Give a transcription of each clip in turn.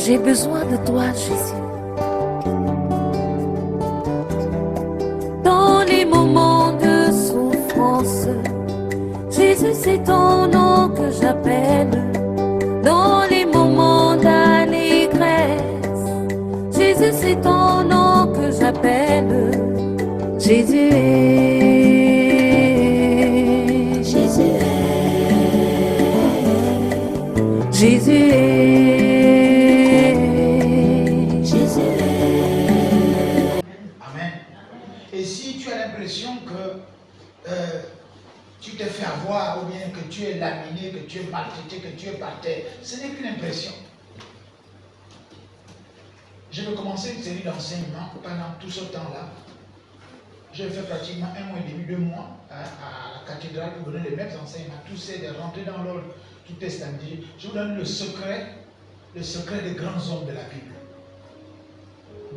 J'ai besoin de toi, Jésus. Dans les moments de souffrance, Jésus, c'est ton nom que j'appelle. Dans les moments d'allégresse, Jésus, c'est ton nom que j'appelle. Jésus est, Jésus est, Jésus est, Jésus est. Amen. Et si tu as l'impression que tu te fais avoir, ou bien que tu es laminé, que tu es maltraité, que tu es par terre, ce n'est qu'une impression. Je vais commencer une série d'enseignements pendant tout ce temps-là. J'ai fait pratiquement 1 mois et demi, 2 mois à la cathédrale pour donner les mêmes enseignements. Tout c'est de rentrer dans l'ordre tout testament. Je vous donne le secret des grands hommes de la Bible.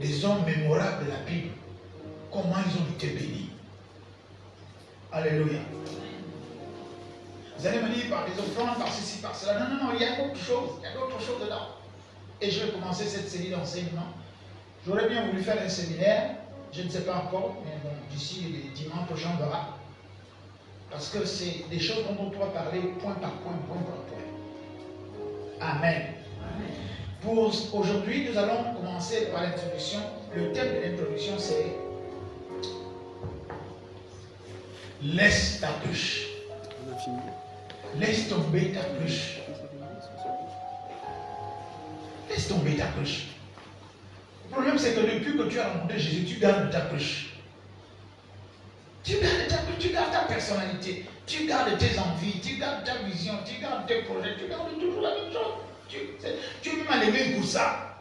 Des hommes mémorables de la Bible. Comment ils ont été bénis. Alléluia. Vous allez me dire par des offrandes, par ceci, par cela. Non, non, non, il y a autre chose. Il y a d'autres choses dedans. Et je vais commencer cette série d'enseignements. J'aurais bien voulu faire un séminaire. Je ne sais pas encore, mais bon, d'ici les dimanche prochain, on verra. Parce que c'est des choses dont on doit parler point par point, point par point. Amen. Amen. Pour aujourd'hui, nous allons commencer par l'introduction. Le thème de l'introduction, c'est laisse ta bûche. Laisse tomber ta bûche. Laisse tomber ta bûche. Le problème, c'est que depuis que tu as rencontré Jésus, tu gardes ta bûche. Tu gardes ta bûche, tu gardes ta personnalité, tu gardes tes envies, tu gardes ta vision, tu gardes tes projets, tu gardes toujours la même chose. Tu es même allé pour ça.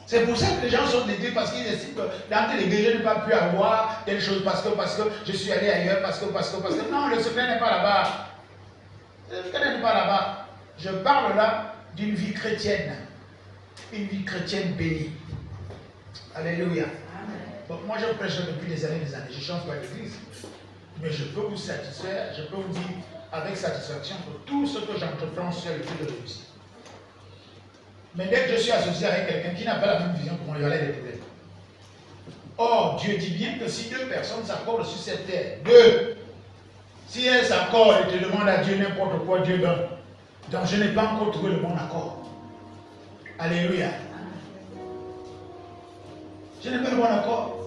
C'est pour ça que les gens sont détruits parce qu'ils estiment que dans telle église, je n'ai pas pu avoir telle chose parce que je suis allé ailleurs, parce que. Non, le secret n'est pas là-bas. Le secret n'est pas là-bas. Je parle là d'une vie chrétienne. Une vie chrétienne bénie. Alléluia. Bon, moi je prêche depuis des années. Je ne change pas d'église. Mais je peux vous satisfaire, je peux vous dire avec satisfaction que tout ce que j'entreprends sur le de réussir. Mais dès que je suis associé avec quelqu'un qui n'a pas la même vision que moi, il y aura des problèmes. Or, Dieu dit bien que si 2 personnes s'accordent sur cette terre, 2, si elles s'accordent et te demandent à Dieu n'importe quoi, Dieu donne. Donc je n'ai pas encore trouvé le bon accord. Alléluia. Je n'ai pas le bon accord.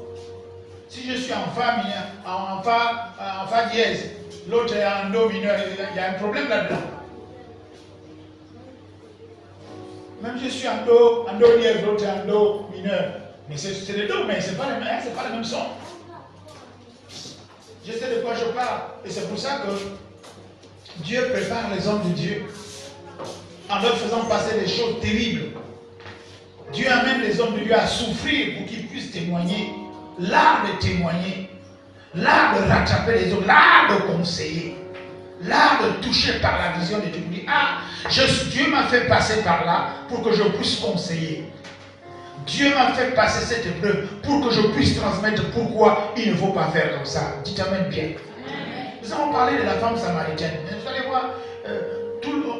Si je suis en fa mineur, en fa dièse, l'autre est en do mineur, il y a un problème là-dedans. Même si je suis en do dièse, l'autre est en do mineur. Mais c'est le do, mais ce n'est pas le même son. Je sais de quoi je parle. Et c'est pour ça que Dieu prépare les hommes de Dieu en leur faisant passer des choses terribles. Dieu amène les hommes de Dieu à souffrir pour qu'ils puissent témoigner. L'art de témoigner, l'art de rattraper les autres, l'art de conseiller, l'art de toucher par la vision de Dieu. Dieu m'a fait passer par là pour que je puisse conseiller. Dieu m'a fait passer cette épreuve pour que je puisse transmettre pourquoi il ne faut pas faire comme ça. Dites amen bien. Nous allons parler de la femme samaritaine. Vous allez voir,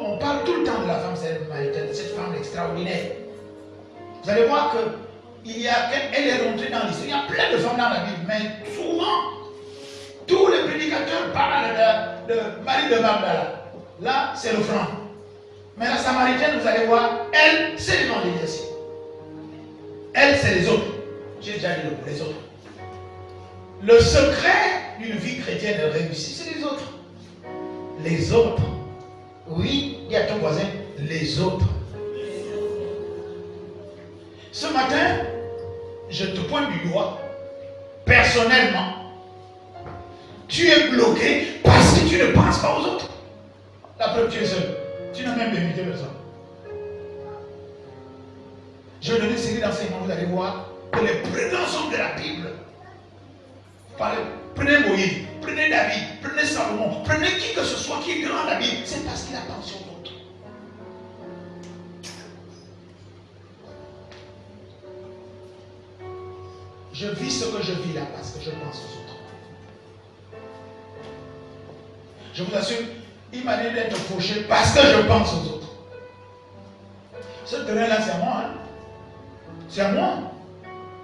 on parle tout le temps de la femme samaritaine, cette femme extraordinaire. Vous allez voir qu'elle est rentrée dans l'histoire. Il y a plein de femmes dans la Bible, mais souvent, tous les prédicateurs parlent de Marie de Magdala. Là, c'est le franc. Mais la samaritaine, vous allez voir, elle, c'est les noms des décès. Elle, c'est les autres. J'ai déjà dit le mot, les autres. Le secret d'une vie chrétienne réussie, c'est les autres. Les autres. Oui, dis à ton voisin, les autres. Ce matin, je te pointe du doigt, personnellement, tu es bloqué parce que tu ne penses pas aux autres. La preuve, tu es seul. Tu n'as même pas invité personne. Je vais donner une série d'enseignements, vous allez voir que les plus grands hommes de la Bible, prenez Moïse, prenez David, prenez Salomon, prenez qui que ce soit qui est grand dans la Bible, c'est parce qu'il a pensé aux autres. Je vis ce que je vis là parce que je pense aux autres. Je vous assure, il m'a dit d'être fauché parce que je pense aux autres. Ce terrain-là, c'est à moi. Hein? C'est à moi.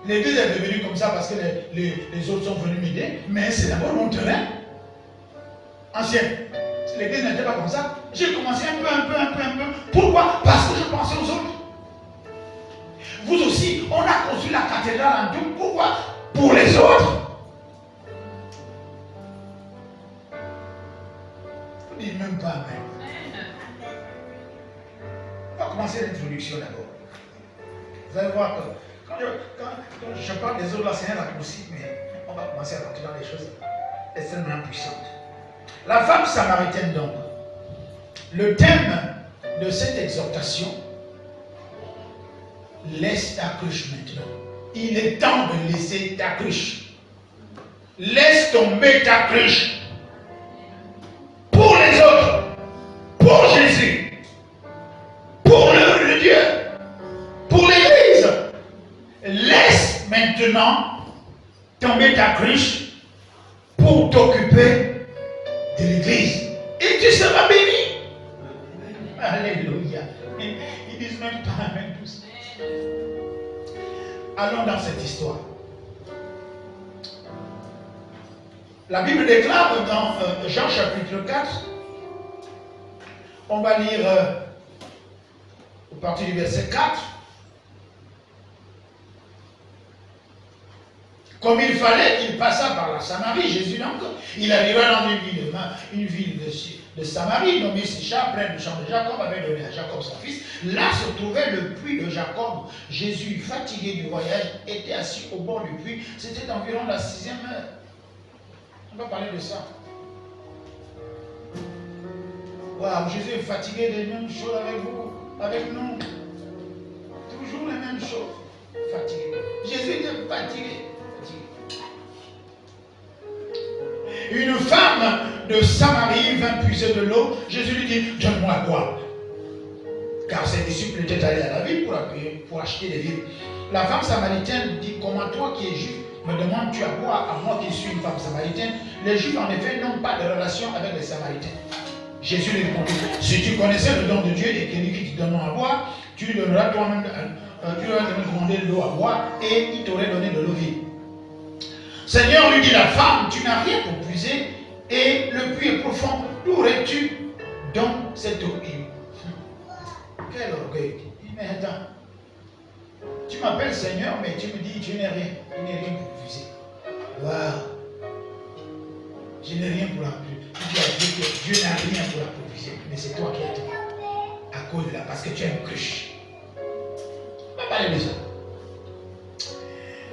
L'église est devenue comme ça parce que les autres sont venus m'aider, mais c'est d'abord mon terrain. Ancien. Si l'église n'était pas comme ça, j'ai commencé un peu. Pourquoi? Parce que je pensais aux autres. Vous aussi, on a construit la cathédrale en tout. Pourquoi? Pour les autres. Vous ne dites même pas amen. On va commencer l'introduction d'abord. Vous allez voir que quand je parle des autres, là, c'est un raccourci, mais on va commencer à rentrer dans des choses extrêmement puissantes. La femme samaritaine, donc, le thème de cette exhortation, laisse ta cruche maintenant. Il est temps de laisser ta cruche. Laisse tomber ta cruche. Pour les autres, pour Jésus, pour l'œuvre de Dieu, pour l'Église. Laisse maintenant tomber ta cruche pour t'occuper de l'Église. Et tu seras béni. Alléluia. Ils disent même pas amen tous. Allons dans cette histoire. La Bible déclare dans Jean chapitre 4, on va lire au partir du verset 4. Comme il fallait, il passa par la Samarie. Jésus donc, il arriva dans une ville de Samarie, nommée Sichar, près du champ de Jacob, avait donné à Jacob son fils. Là se trouvait le puits de Jacob. Jésus, fatigué du voyage, était assis au bord du puits. C'était environ la 6e heure. On va parler de ça. Waouh, Jésus est fatigué des mêmes choses avec vous, avec nous. Toujours les mêmes choses. Fatigué. Jésus était fatigué. Une femme de Samarie vint puiser de l'eau. Jésus lui dit, donne-moi à boire. Car ses disciples étaient allés à la ville pour acheter des vivres. La femme samaritaine dit, comment toi qui es juif me demandes-tu à boire à moi qui suis une femme samaritaine? Les juifs en effet n'ont pas de relation avec les samaritains. Jésus lui répondit, si tu connaissais le don de Dieu et celui qui te donne à boire, tu lui donneras toi-même, tu lui aurais demandé de l'eau à boire et il t'aurait donné de l'eau vive. Seigneur, lui dit la femme, tu n'as rien pour puiser et le puits est profond. D'où aurais-tu donc cette eau? Quel orgueil. Il dit, mais attends, tu m'appelles Seigneur, mais tu me dis, tu n'es rien. Il n'est rien pour puiser. Waouh. Je n'ai rien pour la puiser. Tu as dit que Dieu n'a rien pour la provision, mais c'est toi qui as tout. À cause de là, parce que tu as une cruche. On va parler de ça.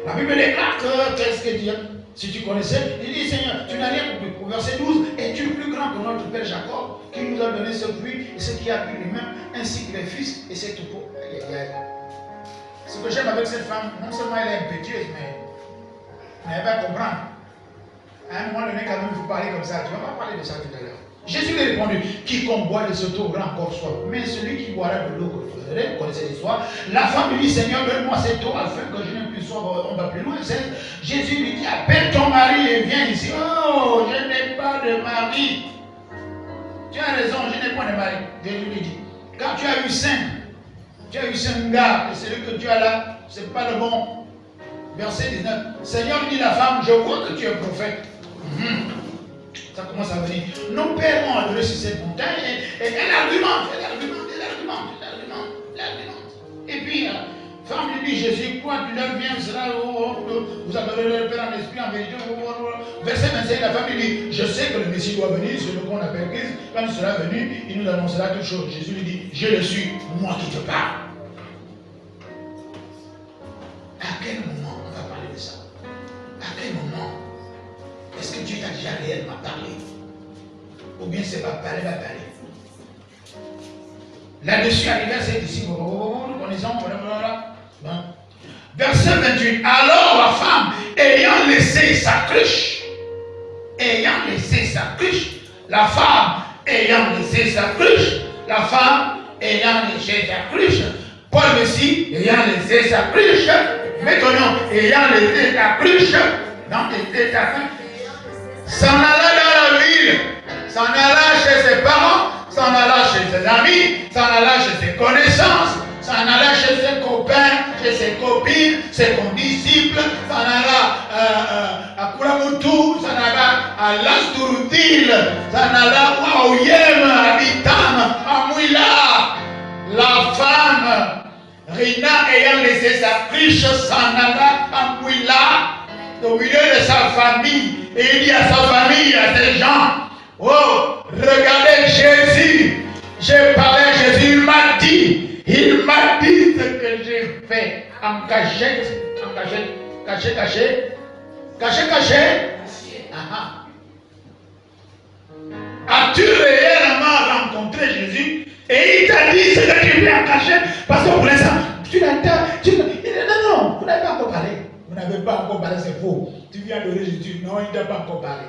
La Bible déclare que, qu'est-ce que Dieu, si tu connaissais, il dit Seigneur, tu n'as rien compris. Au verset 12, es-tu plus grand que notre père Jacob, qui nous a donné ce puits et ce qui a bu lui-même, ainsi que les fils et ses troupeaux. Aïe, aïe, aïe. Ce que j'aime avec cette femme, non seulement elle est impétueuse, mais elle va comprendre. À un moment donné, quand même, il faut parler comme ça. Tu ne vas pas parler de ça tout à l'heure. Jésus lui a répondu, quiconque boit de ce eau aura encore soif. Mais celui qui boira de l'eau que vous donnerez, vous connaissez l'histoire. La femme lui dit, Seigneur, donne-moi cette eau afin que je n'ai plus soif. On va plus loin. Jésus lui dit, appelle ton mari et viens ici. Oh, je n'ai pas de mari. Tu as raison, je n'ai pas de mari. Jésus lui dit, quand tu as eu 5 gars, et celui que tu as là, ce n'est pas le bon. Verset 19. Seigneur lui dit la femme, je vois que tu es prophète. Ça commence à venir. Nos pères ont adoré sur cette montagne et elle argumente. Et puis, la femme lui dit, Jésus, quoi tu leur viens, vous adorez le Père en esprit, en vérité. Verset 25, la femme lui dit, je sais que le Messie doit venir, c'est le qu'on appelle Christ. Quand il sera venu, il nous annoncera toutes choses. Jésus lui dit, je le suis, moi qui te parle. À quel moment on va parler de ça? À quel moment est-ce que Dieu t'a déjà réellement parlé? Ou bien c'est pas parler, va parler. Là-dessus, arrivé à cette ici, nous connaissons, bon. Verset 28. Alors la femme, ayant laissé sa cruche, la femme ayant laissé sa cruche, Paul Messie ayant laissé sa cruche, maintenant ayant laissé sa cruche, dans laissé sa cruche, s'en alla dans la ville, s'en alla chez ses parents, s'en alla chez ses amis, s'en alla chez ses connaissances, s'en alla chez ses copains, chez ses copines, ses condisciples, s'en alla à Kuramutu, s'en alla à Lasturudil, s'en alla à Oyem, à Bitam, à Mouila. La femme, Rina ayant laissé sa friche, s'en alla à Mouila, au milieu de sa famille, et il dit à sa famille, à ces gens, oh, regardez Jésus, j'ai parlé à Jésus, il m'a dit ce que j'ai fait en cachette, caché. As-tu réellement rencontré Jésus et il t'a dit ce que tu fais en cachette parce qu'on voulait ça. Tu l'as dit, non, vous n'avez pas encore parlé. Vous n'avez pas encore parlé, c'est faux. Tu viens de Jésus, non, il ne t'a pas encore parlé.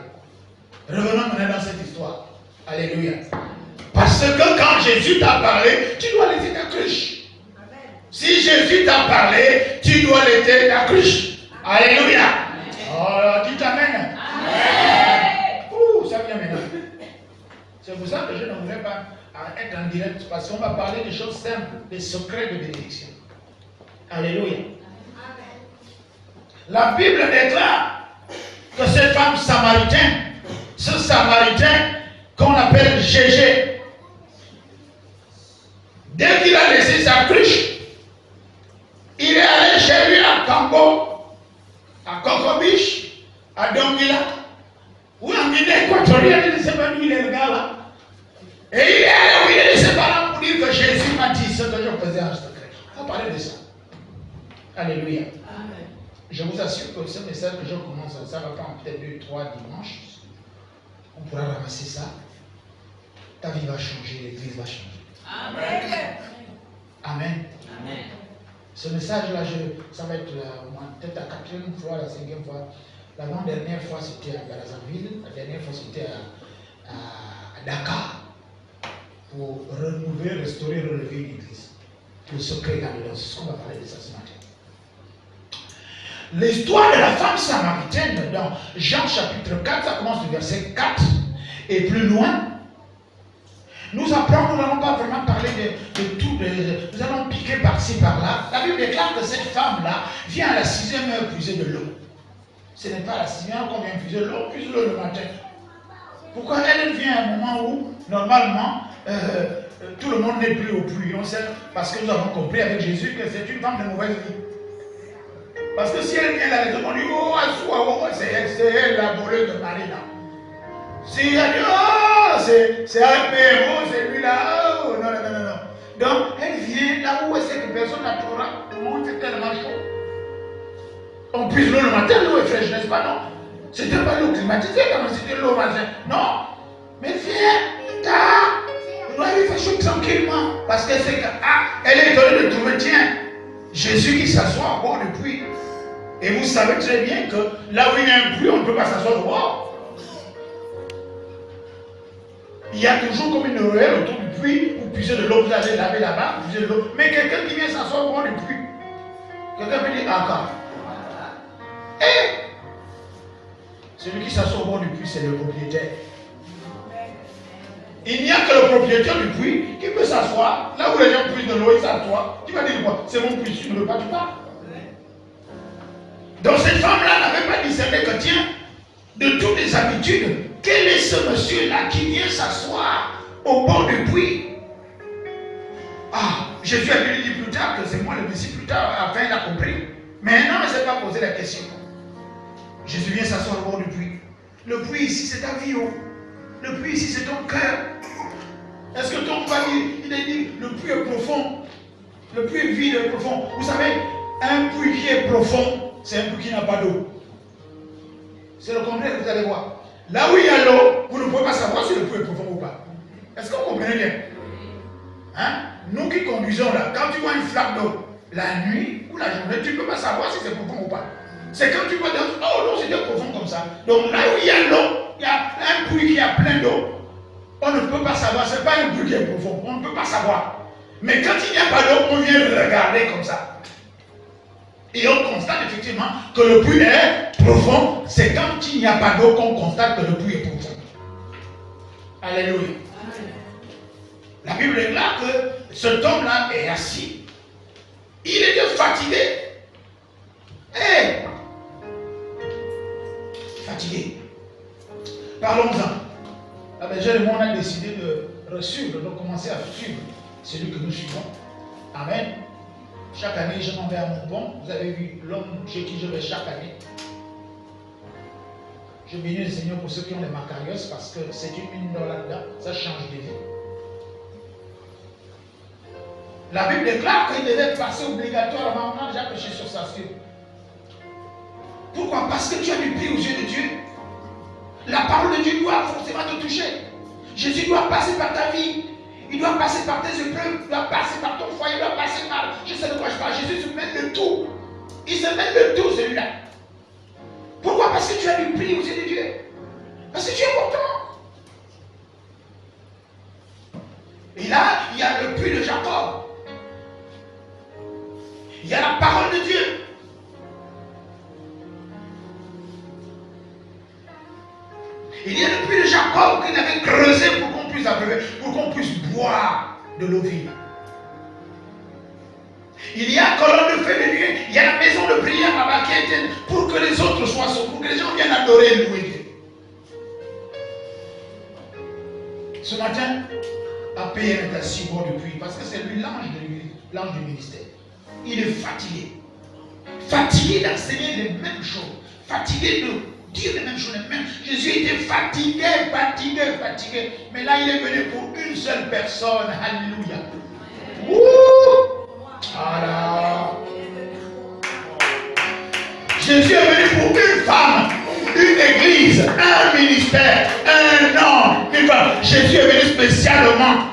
Revenons maintenant dans cette histoire. Alléluia. Parce que quand Jésus t'a parlé, tu dois laisser ta cruche. Si Jésus t'a parlé, tu dois laisser ta cruche. Alléluia. Oh, dites Amen. Ouh, ça vient maintenant. C'est pour ça que je ne voulais pas être en direct, parce qu'on va parler des choses simples, des secrets de bénédiction. Alléluia. La Bible déclare que cette femme samaritaine, ce samaritain qu'on appelle Gégé, dès qu'il a laissé sa cruche, il est allé chez lui à Congo, à Cocobiche, à Donguila, ou en Guinée équatoriale, je ne sais pas d'où il est le gars là. Et il est allé où il est de ses parents pour dire que Jésus m'a dit ce que je faisais en secret. On va parler de ça. Alléluia. Amen. Je vous assure que ce message que je commence, ça va prendre peut-être 2-3 dimanches. On pourra ramasser ça. Ta vie va changer, l'église va changer. Amen. Amen. Amen. Ce message-là, ça va être peut-être la 4e fois, la 5e fois. L'avant-dernière fois, c'était à Brazzaville. La dernière fois, c'était à Dakar. Pour renouveler, restaurer, relever l'église. Le secret là-dedans, c'est ce qu'on va parler de ça ce matin. L'histoire de la femme samaritaine dans Jean chapitre 4, ça commence du verset 4 et plus loin. Nous apprenons, nous n'allons pas vraiment parler de tout, nous allons piquer par-ci par-là. La Bible déclare que cette femme-là vient à la 6e heure puiser de l'eau. Ce n'est pas à la 6e heure qu'on vient puiser de l'eau, puise l'eau le matin. Pourquoi elle vient à un moment où, normalement, tout le monde n'est plus au puits. On sait, parce que nous avons compris avec Jésus que c'est une femme de mauvaise vie. Parce que si elle vient à la maison, on dit, oh, c'est elle la voleuse de Marie là. Si elle dit, oh, c'est un PMO, c'est lui là, oh, non. Donc, elle vient là où elle sait que personne n'a trop là, le monde est tellement chaud. On puise l'eau le matin, l'eau est fraîche, n'est-ce pas, non? C'était pas l'eau climatisée, comme c'était l'eau matin. Non, mais viens, tard. Il fait chaud tranquillement. Parce qu'elle sait qu'elle est étonnée de trouver, tiens, Jésus qui s'assoit au bord du puits. Et vous savez très bien que là où il y a un puits, on ne peut pas s'asseoir au bord. Il y a toujours comme une ruelle autour du puits. Vous puisez de l'eau, vous allez laver là-bas, vous puisez de l'eau. Mais quelqu'un qui vient s'asseoir au bord du puits, quelqu'un peut dire encore. Et celui qui s'assoit au bord du puits, c'est le propriétaire. Il n'y a que le propriétaire du puits qui peut s'asseoir. Là où les gens puissent de l'eau, ils s'assoient. Tu vas dire quoi? C'est mon puits, tu ne veux pas, tu pars. Donc cette femme-là n'avait pas discerné que tiens, de toutes les habitudes, quel est ce monsieur-là qui vient s'asseoir au bord du puits? Ah, Jésus a lui dit plus tard que c'est moi le Messie, plus tard, enfin il a compris. Mais non, il ne s'est pas posé la question. Jésus vient s'asseoir au bord du puits. Le puits ici, c'est ta vie. Oh. Le puits ici, c'est ton cœur. Est-ce que ton cœur, il est dit, le puits est profond. Le puits est vide et profond. Vous savez, un puits qui est profond, c'est un puits qui n'a pas d'eau. C'est le contraire que vous allez voir. Là où il y a l'eau, vous ne pouvez pas savoir si le puits est profond ou pas. Est-ce que vous comprenez bien? Hein? Nous qui conduisons là, quand tu vois une flaque d'eau, la nuit ou la journée, tu ne peux pas savoir si c'est profond ou pas. C'est quand tu vois dans oh non, c'était profond comme ça. Donc là où il y a l'eau, il y a un puits qui a plein d'eau, on ne peut pas savoir, ce n'est pas un puits qui est profond, on ne peut pas savoir. Mais quand il n'y a pas d'eau, on vient regarder comme ça. Et on constate effectivement que le puits est profond. C'est quand il n'y a pas d'eau qu'on constate que le puits est profond. Alléluia. La Bible déclare que cet homme-là est assis Il était fatigué. Hey! Fatigué. Parlons-en. La Belgique et moi, on a décidé de suivre, de commencer à suivre celui que nous suivons. Amen. Chaque année, je m'en vais à mon pont. Vous avez vu l'homme chez qui je vais chaque année. Je bénis le Seigneur pour ceux qui ont les Macarios parce que c'est une mine d'or là-dedans. Ça change de vie. La Bible déclare qu'il devait passer obligatoirement. On a déjà péché sur sa cible. Pourquoi? Parce que tu as du prix aux yeux de Dieu. La parole de Dieu doit forcément te toucher. Jésus doit passer par ta vie. Il doit passer par tes épreuves. Il doit passer par ton foyer. Il doit passer par... Je sais de quoi je parle. Jésus se mêle de tout. Il se mêle de tout, celui-là. Pourquoi? Parce que tu as du prix aux yeux de Dieu. Parce que tu es important. Et là, il y a le puits de Jacob. Il y a la parole de Dieu. Il y a le puits de Jacob qu'il avait creusé pour qu'on puisse abreuver, pour qu'on puisse boire de l'eau vive. Il y a colonne de feu de nuit, il y a la maison de prière là-bas qui est pour que les autres soient sauvés, pour que les gens viennent adorer et louer Dieu. Ce matin, Appé est assis au bord du puits parce que c'est lui l'ange de l'église, l'ange du ministère. Il est fatigué. Fatigué d'enseigner les mêmes choses. Fatigué de dire les mêmes choses, les mêmes. Jésus était fatigué. Mais là, il est venu pour une seule personne. Alléluia. Voilà. Jésus est venu pour une femme, une église, un ministère, un homme, une femme. Jésus est venu spécialement.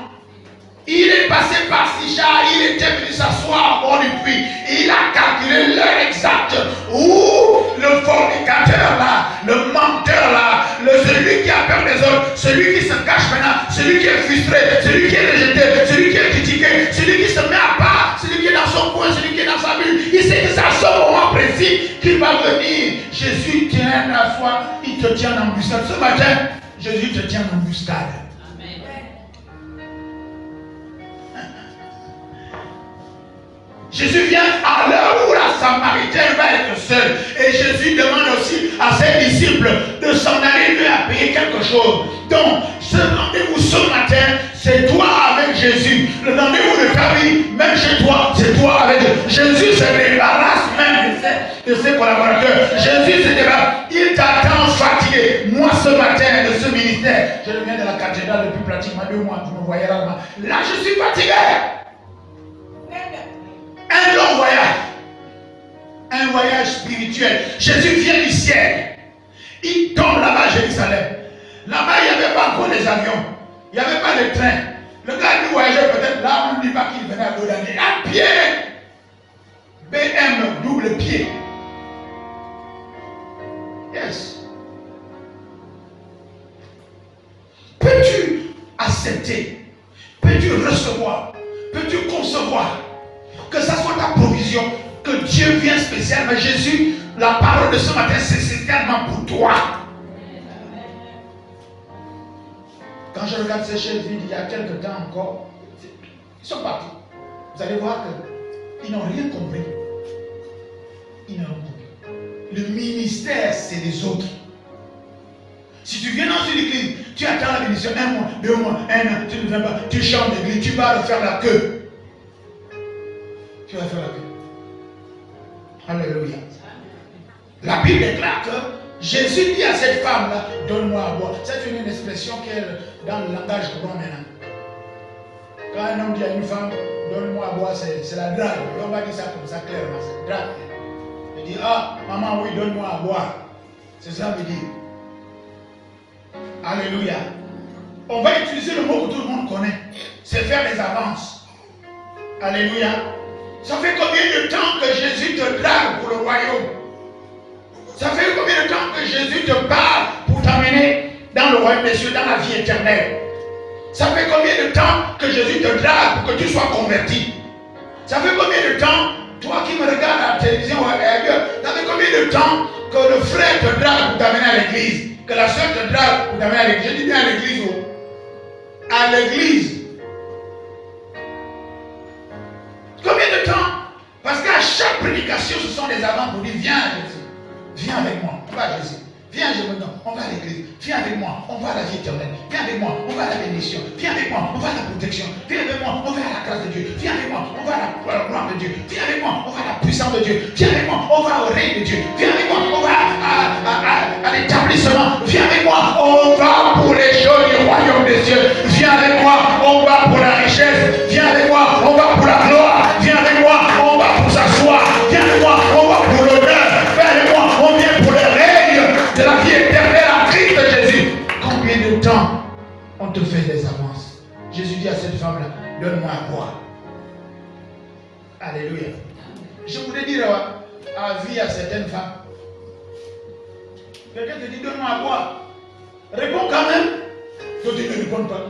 Il est passé par Sicha, il était venu s'asseoir au bord du puits. Il a calculé l'heure exacte où le fornicateur là, le menteur là, celui qui a peur des autres, celui qui se cache maintenant, celui qui est frustré, celui qui est rejeté, celui qui est critiqué, celui qui se met à part, celui qui est dans son coin, celui qui est dans sa bulle. Il sait que c'est à ce moment précis qu'il va venir. Jésus tient la foi, il te tient en embuscade. Ce matin, Jésus te tient en embuscade. Jésus vient à l'heure où la Samaritaine va être seule. Et Jésus demande aussi à ses disciples de s'en aller lui à payer quelque chose. Donc, ce rendez-vous ce matin, c'est toi avec Jésus. Le rendez-vous de ta vie, même chez toi, c'est toi avec Jésus. Jésus se débarrasse même de ses collaborateurs. Jésus se débarrasse. Il t'attend fatigué. Moi, ce matin, de ce ministère, je reviens de la cathédrale depuis pratiquement 2 mois. Tu me voyais là. Là, je suis fatigué. Un long voyage. Un voyage spirituel. Jésus vient du ciel. Il tombe là-bas à Jérusalem. Là-bas, il n'y avait pas encore les avions. Il n'y avait pas de train. Le gars qui voyageait peut-être là, on ne dit pas qu'il venait à Godani. À pied. BM, double pied. Yes. Peux-tu accepter? Peux-tu recevoir? Peux-tu concevoir que ça soit ta provision, que Dieu vient spécialement? Jésus, la parole de ce matin, c'est spécialement pour toi. Quand je regarde ces chefs vides, il y a quelques temps encore, ils sont partis. Vous allez voir qu'ils n'ont rien compris. Ils n'ont rien compris. Le ministère, c'est les autres. Si tu viens dans une église, tu attends la bénédiction 1 mois, 2 mois, 1 an, tu ne viens pas, tu chantes d'église, tu vas faire la queue. Tu vas faire la queue. Alléluia. La Bible déclare que Jésus dit à cette femme-là, donne-moi à boire. C'est une expression qui est dans le langage courant maintenant. Quand un homme dit à une femme, donne-moi à boire, c'est la drague. On va dire ça comme ça clairement, c'est drague. Il dit, ah, maman, oui, donne-moi à boire. C'est ça qu'il dit. Alléluia. On va utiliser le mot que tout le monde connaît. C'est faire des avances. Alléluia. Ça fait combien de temps que Jésus te drague pour le royaume? Ça fait combien de temps que Jésus te parle pour t'amener dans le royaume des cieux, dans la vie éternelle? Ça fait combien de temps que Jésus te drague pour que tu sois converti? Ça fait combien de temps, toi qui me regardes à la télévision ou ailleurs, ça fait combien de temps que le frère te drague pour t'amener à l'église? Que la soeur te drague pour t'amener à l'église? Je dis bien à l'église ou? À l'église. Combien de temps? prédication, ce sont des avant pour dire, viens Jésus, viens avec moi, on va à Jésus. Viens, on va à l'église. Viens avec moi, on va à la vie éternelle. Viens avec moi, on va à la bénédiction. Viens avec moi, on va à la protection. Viens avec moi, on va à la grâce de Dieu. Viens avec moi, on va à la gloire de Dieu. Viens avec moi, on va à la puissance de Dieu. Viens avec moi, on va au règne de Dieu. Viens avec moi, on va à l'établissement. Viens avec moi, on va pour les choses du royaume des cieux. Viens avec moi, on va pour la richesse. Viens avec moi, on va pour la gloire. Viens avec moi, on va pour s'asseoir. Viens avec moi, on va pour l'honneur. Viens avec moi, on vient pour le règne de la vie éternelle en Christ Jésus. Combien de temps on te fait des avances? Jésus dit à cette femme-là, donne-moi à boire. Alléluia. Je voulais dire à vie à certaines femmes. Quelqu'un te dit, donne-moi à boire. Réponds quand même. Toi, tu ne réponds pas.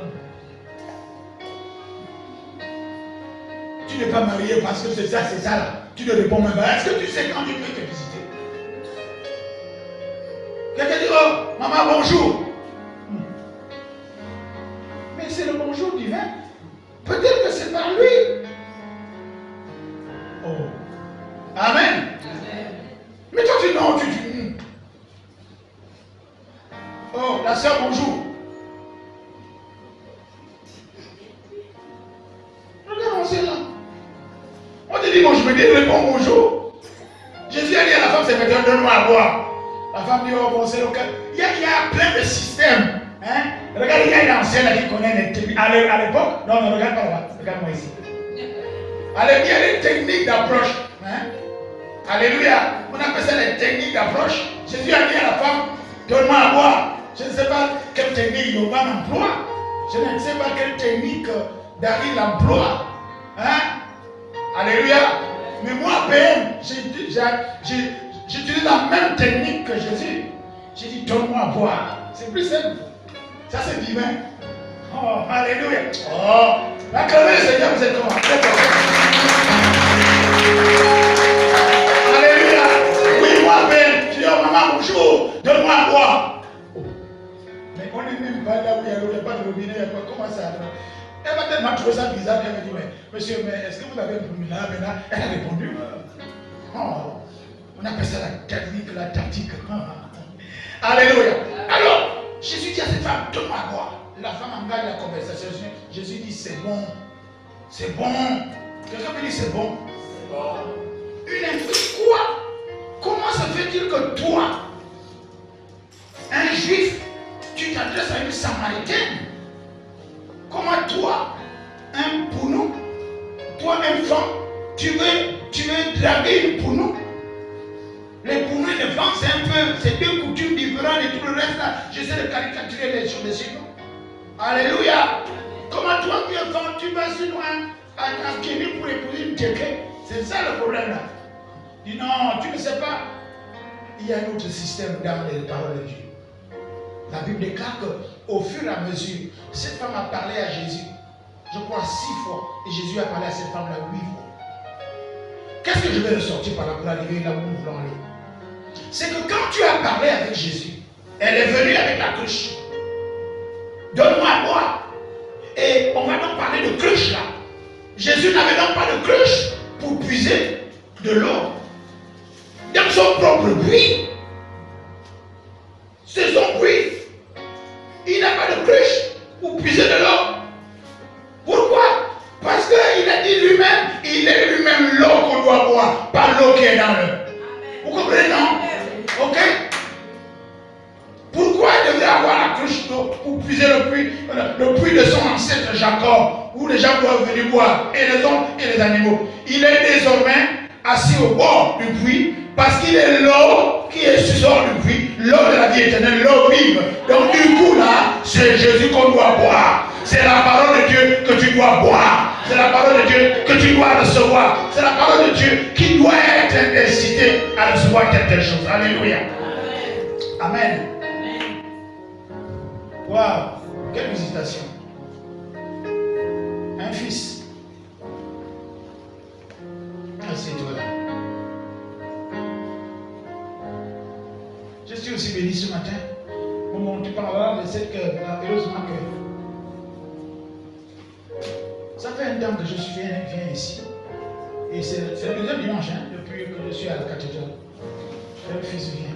Tu n'es pas marié parce que c'est ça là. Tu ne réponds même pas. Est-ce que tu sais quand Dieu peut te visiter? Quelqu'un dit, oh, maman, bonjour. Mais c'est le bonjour divin. Peut-être que c'est par lui. Oh. Amen. Mais toi, tu non, tu. Oh, la soeur, bonjour. Regarde, on sait là. On te dit, bon, je me dis, réponds bonjour. Jésus a dit à la femme, c'est maintenant, donne-moi à boire. La femme dit, oh bon, c'est le cas. Il y a plein de systèmes. Hein? Regarde, il y a une ancienne qui connaît les techniques. À l'époque, non, ne regarde pas là-bas. Regarde-moi ici. Il y a des techniques d'approche. Hein? Alléluia. On appelle ça les techniques d'approche. Jésus a dit à la femme, donne-moi à boire. Je ne sais pas quelle technique Yovan emploie. Je ne sais pas quelle technique Daryl emploie. Hein? Alléluia. Mais moi, PM, j'utilise la même technique que Jésus. J'ai dit, donne-moi à boire. C'est plus simple. Ça, c'est divin. Oh, alléluia. Oh, acclamez le Seigneur, vous êtes comment? Alléluia. Oui, moi, PM. Je dis, oh, maman, bonjour. Donne-moi à boire. Oh. Mais on n'est même pas là où il n'y a pas de robinet. Comment ça? Elle va tellement trouver ça bizarre qu'elle me dit, mais monsieur, mais est-ce que vous avez un problème là maintenant? Elle a répondu. Oh. On appelle ça la technique, la tactique. Alléluia. Alors, Jésus dit à cette femme, donne-moi à boire. La femme engage la conversation. Jésus dit, c'est bon. C'est bon. Quelqu'un me dit, c'est bon. C'est bon. Une intrigue, quoi? Comment se fait-il que toi, un juif, tu t'adresses à une samaritaine? Comment toi, un pounou, toi, un femme, tu veux draguer une pounou? Les pounous et les femmes, c'est un peu, c'est deux coutumes différentes et tout le reste là. J'essaie de caricaturer les choses dessus. Alléluia. Comment toi, tu es femme, tu vas sur un Kenya pour épouser une tchéké? C'est ça le problème là. Dis non, tu ne sais pas. Il y a un autre système dans les paroles de Dieu. La Bible déclare qu'au fur et à mesure, cette femme a parlé à Jésus, je crois 6 fois, et Jésus a parlé à cette femme là 8 fois. Qu'est-ce que je vais ressortir par là pour arriver là où nous voulons aller? C'est que quand tu as parlé avec Jésus, elle est venue avec la cruche. Donne-moi à boire. Et on va donc parler de cruche là. Jésus n'avait donc pas de cruche pour puiser de l'eau dans son propre puits. C'est son puits. Il n'a pas de cruche pour puiser de l'eau. Pourquoi? Parce qu'il a dit lui-même, il est lui-même l'eau qu'on doit boire, pas l'eau qui est dans le. Vous comprenez, non? Ok? Pourquoi il devait avoir la cruche d'eau pour puiser le puits de son ancêtre Jacob, où les gens doivent venir boire, et les hommes et les animaux? Il est désormais assis au bord du puits, parce qu'il est l'eau qui est sort du puits, l'eau de la vie éternelle, l'eau vive. Donc du coup là, c'est Jésus qu'on doit boire. C'est la parole de Dieu que tu dois boire. C'est la parole de Dieu que tu dois recevoir. C'est la parole de Dieu qui doit être incitée à recevoir quelque chose. Alléluia. Amen. Waouh, quelle visitation. Un fils. Assieds-toi là. Je suis aussi béni ce matin. Moment tu parleras de cette heureusement que ça fait un temps que je viens ici. Et c'est le deuxième dimanche, hein, depuis que je suis à la cathédrale. Un fils vient,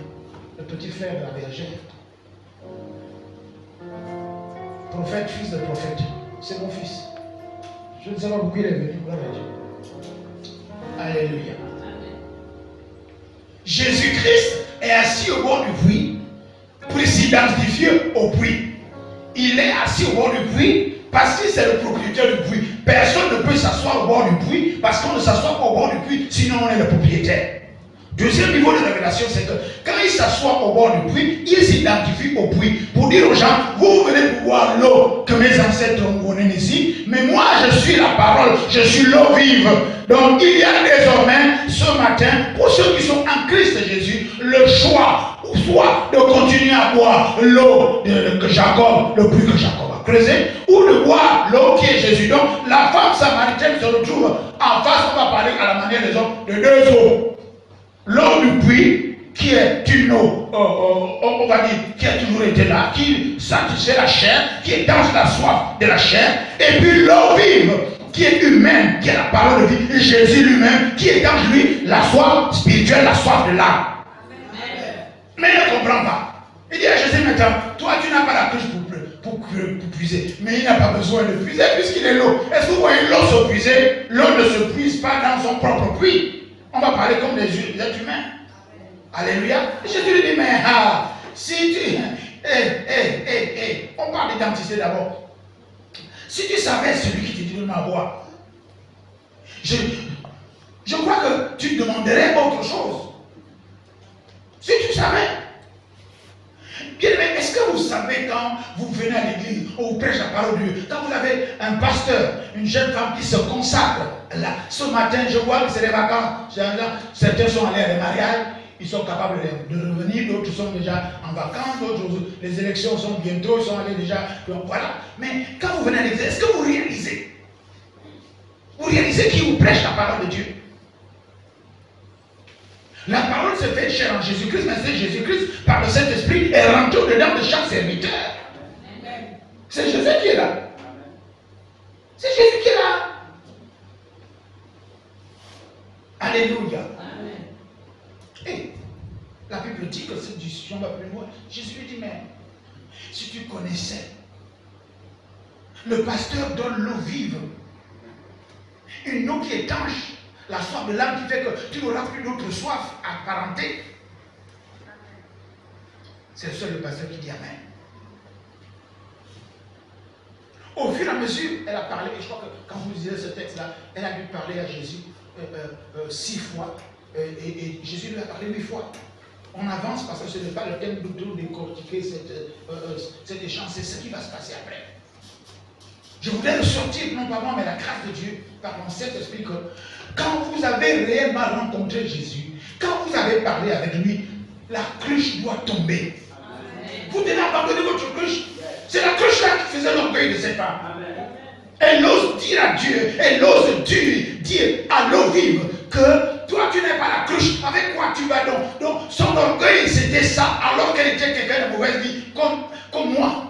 le petit frère de la bergère. Prophète, fils de prophète. C'est mon fils. Je ne sais pas pourquoi il est venu. Gloire à Dieu. Alléluia. Jésus-Christ est assis au bord du puits pour s'identifier au puits. Il est assis au bord du puits parce que c'est le propriétaire du puits. Personne ne peut s'asseoir au bord du puits parce qu'on ne s'assoit pas au bord du puits, sinon on est le propriétaire. Deuxième niveau de révélation, c'est que quand il s'assoit au bord du puits, il s'identifie au puits pour dire aux gens, vous venez boire l'eau que mes ancêtres ont connue ici, mais moi je suis la parole, je suis l'eau vive. Donc il y a désormais ce matin, pour ceux qui sont en Christ Jésus, le choix, soit de continuer à boire l'eau que Jacob, le puits que Jacob a creusé, ou de boire l'eau qui est Jésus. Donc la femme samaritaine se retrouve en face, on va parler à la manière des hommes, de deux eaux. L'eau du puits, qui est une eau, on va dire, qui a toujours été là, qui satisfait la chair, qui est dans la soif de la chair, et puis l'eau vive, qui est humaine, qui est la parole de vie, Jésus lui-même, qui est dans lui la soif spirituelle, la soif de l'âme. Mais il ne comprend pas. Il dit à Jésus maintenant, toi tu n'as pas la cruche pour puiser, mais il n'a pas besoin de puiser puisqu'il est l'eau. Est-ce que vous voyez l'eau se puiser? L'eau ne se puise pas dans son propre puits. On va parler comme des êtres humains. Alléluia. Jésus lui dit, mais si tu... on parle d'identité d'abord. Si tu savais celui qui te dit de m'avoir, je crois que tu demanderais autre chose. Si tu savais. Bien, mais est-ce que vous savez quand vous venez à l'église, on vous prêche la parole de Dieu, quand vous avez un pasteur, une jeune femme qui se consacre, là, ce matin, je vois que c'est les vacances, certains sont allés à des mariages, ils sont capables de revenir, d'autres sont déjà en vacances, d'autres, les élections sont bientôt, ils sont allés déjà, donc voilà. Mais quand vous venez à l'église, est-ce que vous réalisez qui vous prêche la parole de Dieu? La parole se fait chair en Jésus-Christ, mais c'est Jésus-Christ, par le Saint-Esprit, est rentré dedans de chaque serviteur. C'est Jésus qui est là. C'est Jésus qui est là. Alléluia. Et la Bible dit que cette discussion va plus loin. Jésus lui dit, mais si tu connaissais, le pasteur donne l'eau vive, une eau qui étanche la soif de l'âme, qui fait que tu n'auras plus d'autre soif apparentée. C'est le seul pasteur qui dit Amen. Au fur et à mesure, elle a parlé, et je crois que quand vous lisez ce texte-là, elle a dû parler à Jésus 6 fois, et Jésus lui a parlé 8 fois. On avance parce que ce n'est pas le thème de décortiquer cet échange, c'est ce qui va se passer après. Je voudrais ressortir, non pas moi, mais la grâce de Dieu, par mon Saint-Esprit, que quand vous avez réellement rencontré Jésus, quand vous avez parlé avec lui, la cruche doit tomber. Amen. Vous devez abandonner votre cruche. C'est la cruche là qui faisait l'orgueil de cette femme. Amen. Elle ose dire à Dieu, elle ose dire à l'eau vive que toi tu n'es pas la cruche, avec quoi tu vas donc? Donc son orgueil c'était ça, alors qu'elle était quelqu'un de mauvaise vie, comme moi.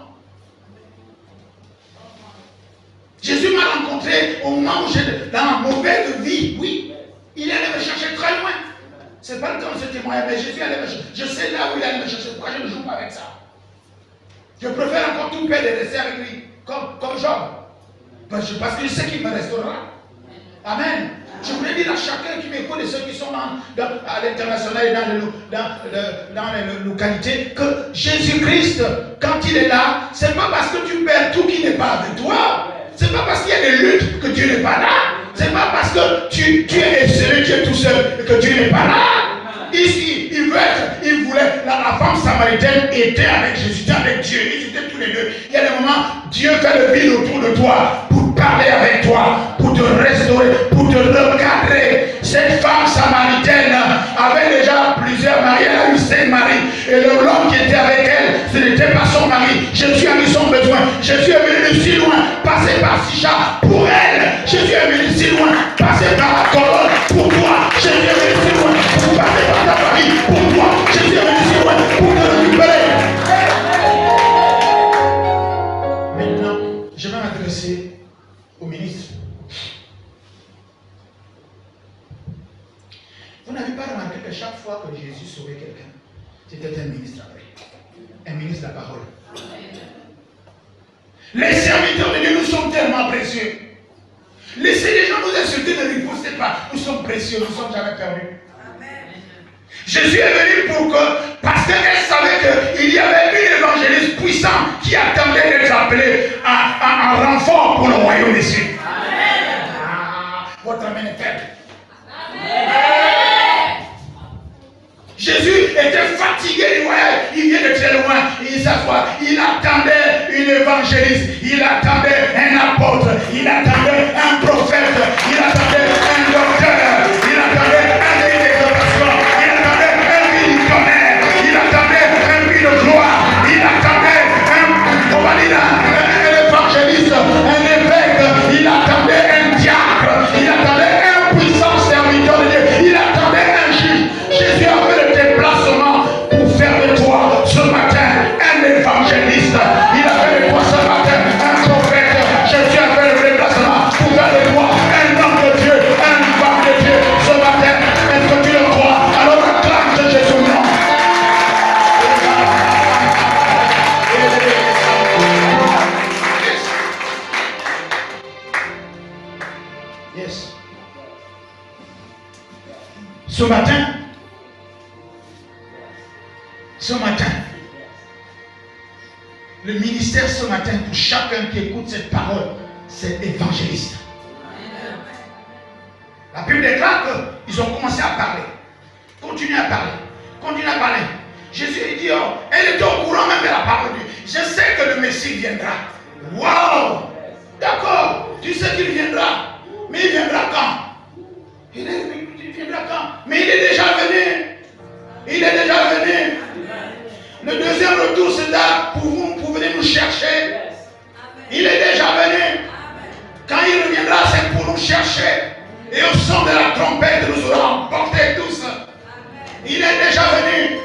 Jésus m'a rencontré au moment où j'étais dans la mauvaise vie, oui. Il allait me chercher très loin. Ce n'est pas le temps de ce témoignage, mais Jésus allait me chercher. Je sais là où il allait me chercher. Pourquoi je ne joue pas avec ça? Je préfère encore tout perdre et rester avec lui, comme Job. Parce que je sais qu'il me restaurera. Amen. Je voulais dire à chacun qui m'écoute et ceux qui sont à l'international et dans les localités que Jésus-Christ, quand il est là, ce n'est pas parce que tu perds tout qu'il n'est pas avec toi. Ce n'est pas parce qu'il y a des luttes que Dieu n'est pas là. Ce n'est pas parce que tu es esselé, tu es tout seul que Dieu n'est pas là. Ici, il voulait, la femme samaritaine était avec Jésus, était avec Dieu, ils étaient tous les deux. Il y a des moments, Dieu fait le vide autour de toi pour parler avec toi, pour te restaurer, pour te recadrer. Cette femme samaritaine avait déjà plusieurs maris, elle a eu 5 maris. Et l'homme qui était avec elle, ce n'était pas son mari. Jésus a mis son besoin. Jésus est venu de si loin, passer par Sicha pour elle. Jésus est venu de si loin, passer par la colonne pour toi. Jésus est venu de si loin, pour passer par ta famille pour toi. Jésus est venu de si loin pour te récupérer. Maintenant, je vais m'adresser au ministre. Vous n'avez pas sauver quelqu'un, c'était un ministre après. Un ministre de la parole. Les serviteurs de Dieu, nous sommes tellement précieux. Laissez les gens nous insulter, ne ripostez pas. Nous sommes précieux, nous ne sommes jamais perdus. Jésus est venu pour que, parce qu'elle savait qu'il y avait un évangéliste puissant qui attendait d'être appelé en renfort pour le royaume des cieux. Votre amen est faible. Jésus était fatigué du voyage, il vient de très loin, il s'assoit, il attendait une évangéliste, il attendait un apôtre, il attendait un prophète, il attendait un docteur, il attendait un guide d'exhortation, il attendait un missionnaire, il attendait un guide de gloire, il attendait un évangéliste, un évêque, il attendait un diacre, il attendait un puissant serviteur de Dieu, il attendait un juge. Jésus a fait le déplacement pour faire de toi ce matin un évangéliste. Il a fait de toi ce matin un prophète. Jésus a fait le déplacement pour faire de toi un homme de Dieu, une femme de Dieu ce matin. Est-ce que tu le crois? Alors acclame ce Jésus nom. Yes. Ce matin, le ministère ce matin pour chacun qui écoute cette parole, c'est évangéliste. La Bible déclare qu'ils ont commencé à parler. Continuez à parler. Jésus dit, oh, elle était au courant même de la parole de Dieu. Je sais que le Messie viendra. Waouh! D'accord, tu sais qu'il viendra. Mais il viendra quand? Il viendra quand? Mais il est déjà venu. Le deuxième retour, c'est là pour vous venir nous chercher. Il est déjà venu. Quand il reviendra, c'est pour nous chercher. Et au son de la trompette, nous aurons emportés tous. Il est déjà venu.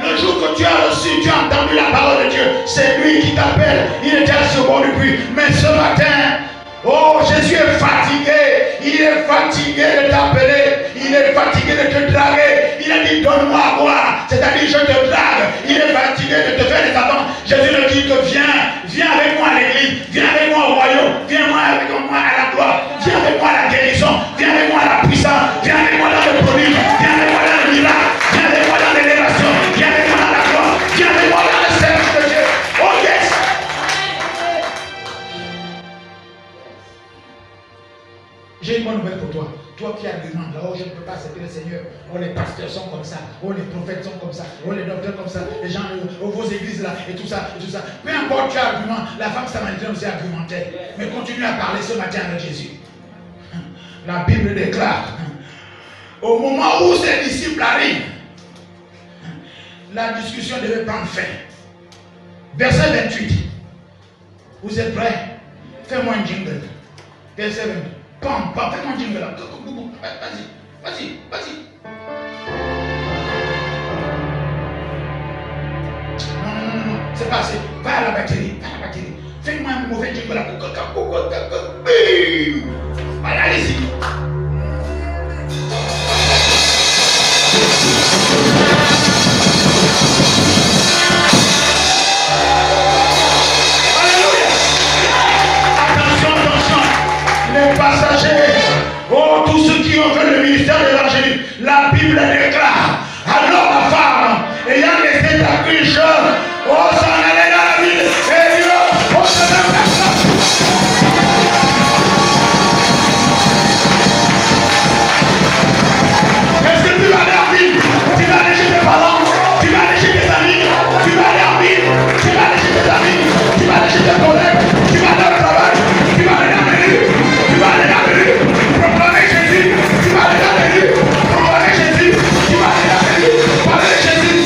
Le jour que tu as reçu, tu as entendu la parole de Dieu. C'est lui qui t'appelle. Il était à ce bord du puits. Mais ce matin, oh, Jésus est fatigué. Il est fatigué de t'appeler. Il est fatigué de te draguer. Il a dit, donne-moi à boire. C'est-à-dire, je te drague. Il est fatigué de te faire des attentes. Jésus lui dit que viens avec moi à l'église. Viens avec moi au royaume. Viens avec moi à la gloire. Viens avec moi à la guérison. Viens avec moi à la puissance. Viens avec moi dans le produit. Viens avec moi dans le miracle. Viens avec moi dans l'élévation. Viens avec moi dans la gloire. Viens avec moi dans le service de Dieu. Oh yes! J'ai une bonne nouvelle pour toi. Toi qui argumentes là, oh je ne peux pas accepter le Seigneur. Oh les pasteurs sont comme ça. Oh les prophètes sont comme ça. Oh les docteurs comme ça. Les gens, oh, vos églises là, et tout ça, et tout ça. Peu importe quel argument, la femme samaritaine aussi argumentait. Mais continue à parler ce matin avec Jésus. La Bible déclare, au moment où ses disciples arrivent, la discussion devait prendre fin. Verset 28. Vous êtes prêts? Fais-moi un jingle. Verset 28. Pam, fais-moi un jingle là. Vas-y. Non. C'est pas assez. Va à la batterie. Fais-moi un mauvais jingle là. Voilà, allez-y. Les passagers, oh tous ceux qui ont fait le ministère de l'évangile, la Bible déclare, alors la femme, ayant laissé ta cruche, oh s'en allait dans la ville, et Dieu, oh se donne la place. Est-ce que tu vas aller en ville? Tu vas aller chez tes parents, tu vas aller chez tes amis, tu vas aller en ville, tu vas aller chez tes amis, tu vas aller chez tes collègues, tu vas aller au travail, tu vas aller dans les rues. Tu vas aller dans les rues, proclamer Jésus, tu vas aller dans les rues, proclamer Jésus, tu vas aller dans les rues, parler de Jésus.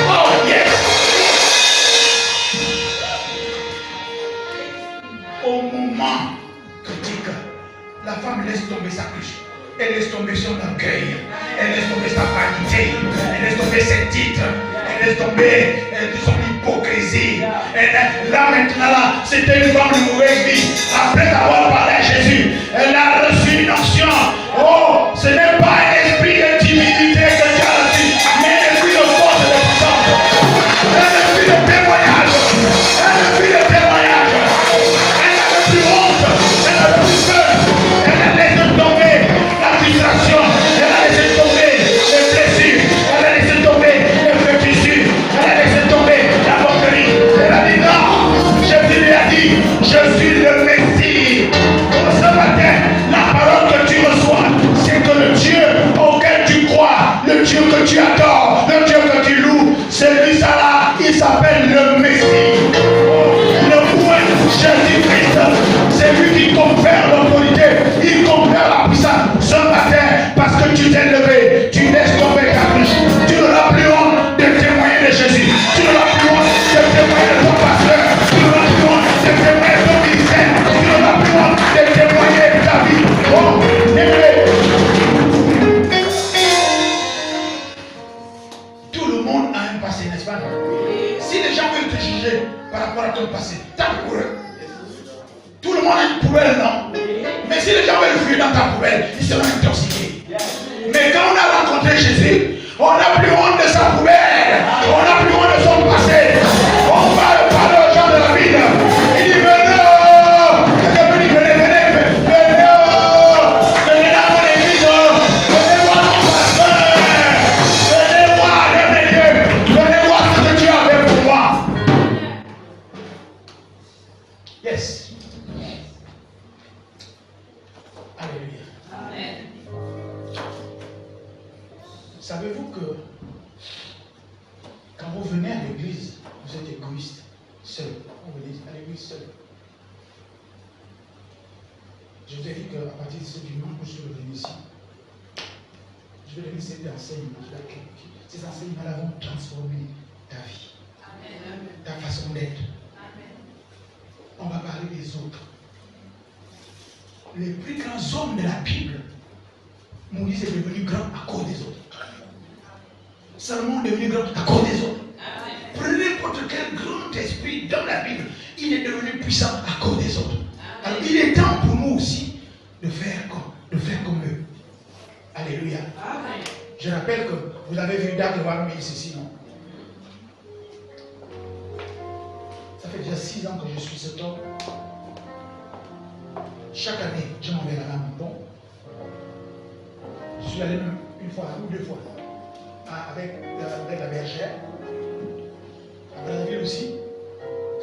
Oh yes! Au moment critique, la femme laisse tomber sa cruche, elle laisse tomber son orgueil, elle laisse tomber sa vanité, elle laisse tomber ses titres, elle laisse tomber son hypocrisie. Là maintenant, c'était une femme de mauvaise vie. Après avoir parlé à Jésus, elle a reçu une onction. Oh, ce n'est pas un esprit de timidité que tu as reçu, mais un par rapport à ton passé. Ta poubelle. Tout le monde a une poubelle, non? Mais si les gens veulent fuir dans ta poubelle, ils seront intoxiqués. Mais quand on a rencontré Jésus, on n'a plus honte de sa poubelle. On n'a plus honte de son passé. On va parler aux gens de la ville. Il dit venez, venez dans mon église, venez voir mon pasteur, venez voir les Dieu, venez voir ce que Dieu a fait pour moi. Yes. Alléluia. Amen. Savez-vous que quand vous venez à l'église, vous êtes égoïste, seul. Vous venez à l'église seul. Je vous ai dit qu'à partir de ce dimanche, je suis revenu ici. Je vais donner ces enseignements. Ces enseignements-là vont transformer ta vie, ta façon d'être. On va parler des autres. Les plus grands hommes de la Bible, Moïse est devenu grand à cause des autres. Salomon est devenu grand à cause des autres. Prenez n'importe quel grand esprit dans la Bible, il est devenu puissant à cause des autres. Alors il est temps pour nous aussi de faire comme eux. Alléluia. Amen. Je rappelle que vous avez vu d'avoir mis ceci, non? Ça fait déjà 6 ans que je suis cet homme. Chaque année, je m'en vais là-bas à Menton. Je suis allé même une fois ou 2 fois avec la bergère. Avec la ville aussi.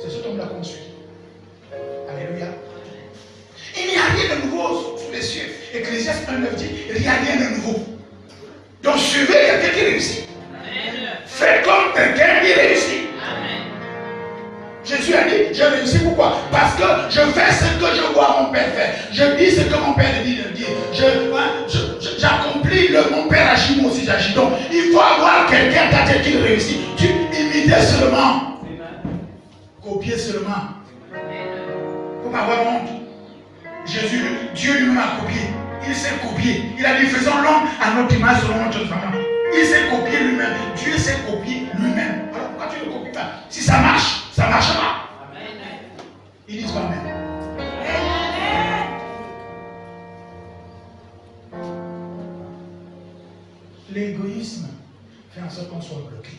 C'est cet homme qui l'a construit. Alléluia. Il n'y a rien de nouveau sous les cieux. Ecclésiaste 1:9 dit, il n'y a rien de nouveau. Donc suivez quelqu'un qui réussit. Faites comme quelqu'un qui réussit. Jésus a dit, je réussis pourquoi? Parce que je fais ce que je vois mon Père faire. Je dis ce que mon Père dit de dire. J'accomplis mon Père agit, moi aussi j'agis. Donc il faut avoir quelqu'un dans ta tête qui réussit. Tu imites seulement. Copier seulement. Il ne faut pas avoir honte. Jésus, Dieu lui-même a copié. Il s'est copié. Il a dit, faisons l'homme à notre image selon notre vraiment. Il s'est copié lui-même. Dieu s'est copié lui-même. Alors pourquoi tu ne copies pas? Si ça marche, ça marchera. Ils disent pas Amen. L'égoïsme fait en sorte qu'on soit bloqué.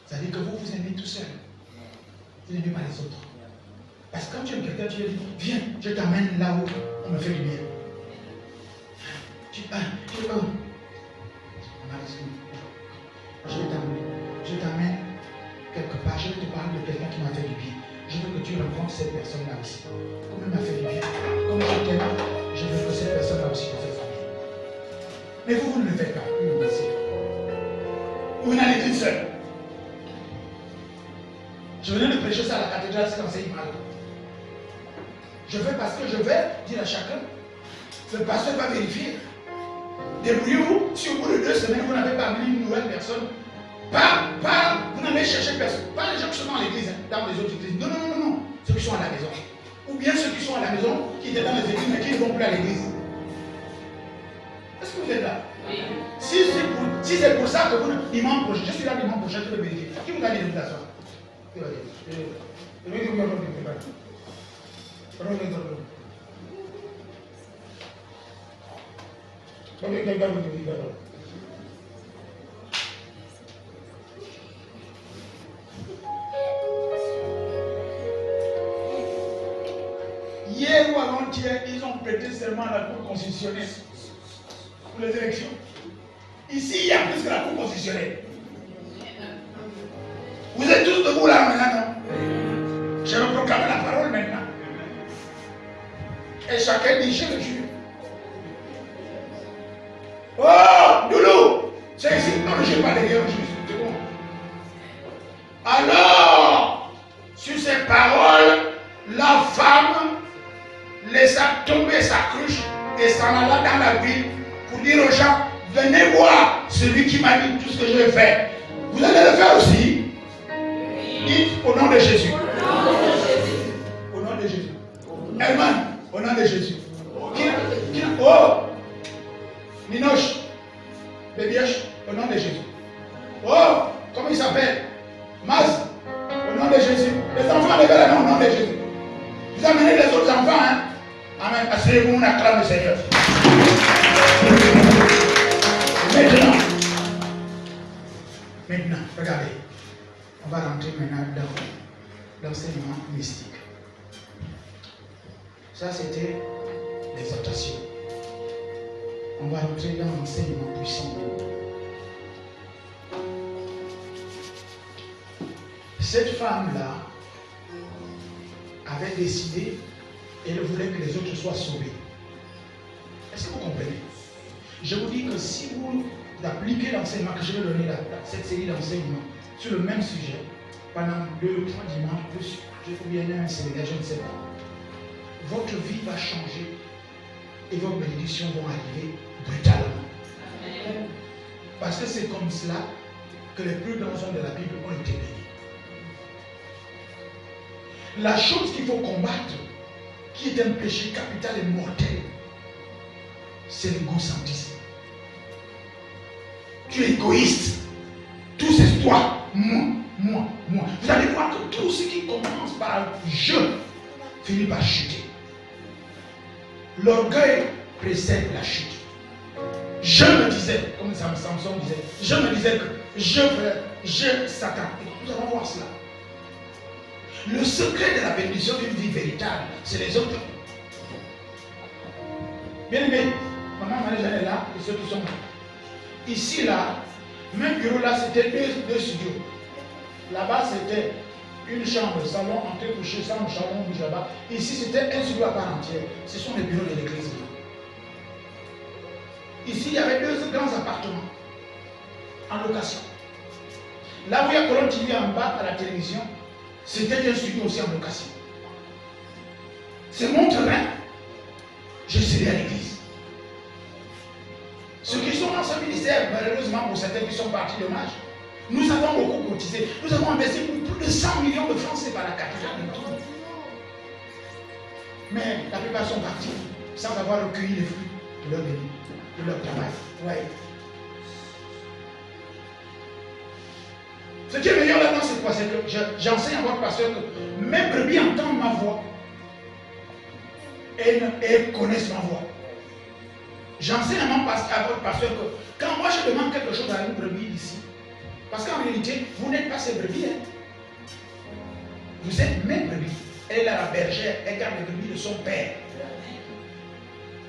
C'est-à-dire que vous aimez tout seul. Vous n'aimez pas les autres. Parce que quand tu aimes quelqu'un, tu lui dis, viens, je t'amène là où on me fait du bien. Je t'amène quelque part, je vais te parler de quelqu'un qui m'a fait du bien. Je veux que tu rencontres cette personne-là aussi. Comme elle m'a fait du bien. Comme je t'aime, je veux que cette personne-là aussi te fasse du bien. Mais vous ne le faites pas. Vous venez à l'église seul. Je venais de prêcher ça à la cathédrale, c'est l'enseignement. Je fais parce que je vais dire à chacun. Le pasteur va vérifier. Débrouillez-vous. Si au bout de 2 semaines, vous n'avez pas amené une nouvelle personne, vous n'avez cherché personne. Pas les gens qui sont dans l'église, dans les autres églises. Non. Ceux qui sont à la maison. Ou bien ceux qui sont à la maison, qui étaient dans les églises, mais qui ne vont plus à l'église. Est-ce que vous êtes là? Oui. Si c'est pour ça que vous, dimanche prochain, je suis là dimanche prochain, je vais vérifier. Qui vous a dit de vous asseoir? Hier ou avant-hier, ils ont prêté serment à la Cour constitutionnelle pour les élections. Ici, il y a plus que la Cour constitutionnelle. Vous êtes tous debout là maintenant, non? Je vais proclamer la parole maintenant. Et chacun dit, je le jure. Oh, Doulou, c'est ici. Non, je ne pas derrière le juge. C'est bon. Alors, sur ces paroles, la femme laissa tomber sa cruche et s'en alla dans la ville pour dire aux gens, venez voir celui qui m'a dit tout ce que je vais faire. Vous allez le faire aussi. Dites au nom de Jésus. Au nom de Jésus. Herman, au nom de Jésus. Oh, Ninoche, Bébioche, au nom de Jésus. Oh, comment il s'appelle? Maz, enfants, levez la main au nom de Jésus. Vous amenez les autres enfants, hein? Amen. Asseyez-vous, on acclame le Seigneur. Maintenant, regardez. On va rentrer maintenant dans l'enseignement mystique. Ça, c'était l'exhortation. On va rentrer dans l'enseignement puissant. Cette femme-là avait décidé, elle voulait que les autres soient sauvés. Est-ce que vous comprenez? Je vous dis que si vous appliquez l'enseignement que je vais donner, cette série d'enseignements, sur le même sujet, pendant 2 ou 3 dimanches, ou bien un séminaire, je ne sais pas, votre vie va changer et vos bénédictions vont arriver brutalement. Parce que c'est comme cela que les plus grands hommes de la Bible ont été bénis. La chose qu'il faut combattre, qui est un péché capital et mortel, c'est l'égocentrisme. Tu es égoïste. Tout c'est toi, moi. Vous allez voir que tout ce qui commence par je finit par chuter. L'orgueil précède la chute. Je me disais, comme Samson disait, je me disais que je Satan. Nous allons voir cela. Le secret de la bénédiction d'une vie véritable, c'est les autres. Bien aimé, maman Marie-Jeanne est là et ceux qui sont là. Ici, là, même bureau là, c'était deux studios. Là-bas, c'était une chambre, salon, entrée, coucher, salon, charbon, bouge là-bas. Ici, c'était un studio à part entière. Ce sont les bureaux de l'église. Ici, il y avait 2 grands appartements en location. Là où il y a Colonne TV en bas à la télévision, c'était un studio aussi en location. C'est mon terrain. Je serai à l'église. Ceux qui sont dans ce ministère, malheureusement pour certains qui sont partis dommage, nous avons beaucoup cotisé. Nous avons investi pour plus de 100 millions de francs, c'est par la capitale de tout. Mais la plupart sont partis sans avoir recueilli les fruits de leur béni, de leur travail. Ouais. Ce qui est meilleur là-dedans, c'est quoi? C'est que j'enseigne à votre pasteur que mes brebis entendent ma voix et connaissent ma voix. J'enseigne à votre pasteur que quand moi je demande quelque chose à une brebis ici, parce qu'en réalité, vous n'êtes pas ces brebis. Hein. Vous êtes mes brebis. Elle est là, la bergère, elle garde les brebis de son père.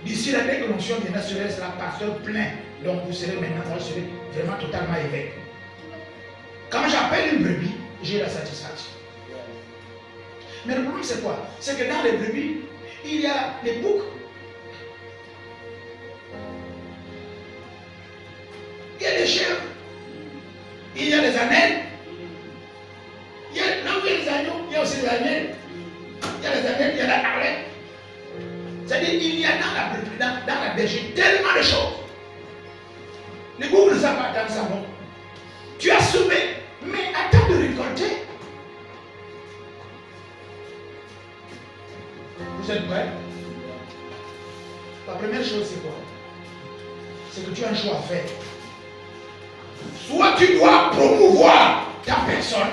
D'ici la dès que l'onction viendra sur elle, sera pasteur plein. Donc vous serez maintenant, vous serez vraiment totalement évêque. Quand j'appelle une brebis, j'ai la satisfaction. Mais le problème c'est quoi? C'est que dans les brebis, il y a les boucs. Il y a les chèvres. Il y a les ânes. Il y a, là où il y a les agneaux, il y a aussi les ânes. Il y a les ânes, il y a la harlette. C'est-à-dire qu'il y a dans la bergerie tellement de choses. Les boucs ne savent pas attendre ça. Bon. Tu as semé, mais attends de récolter. Vous êtes prêts? La première chose, c'est quoi? C'est que tu as un choix à faire. Soit tu dois promouvoir ta personne,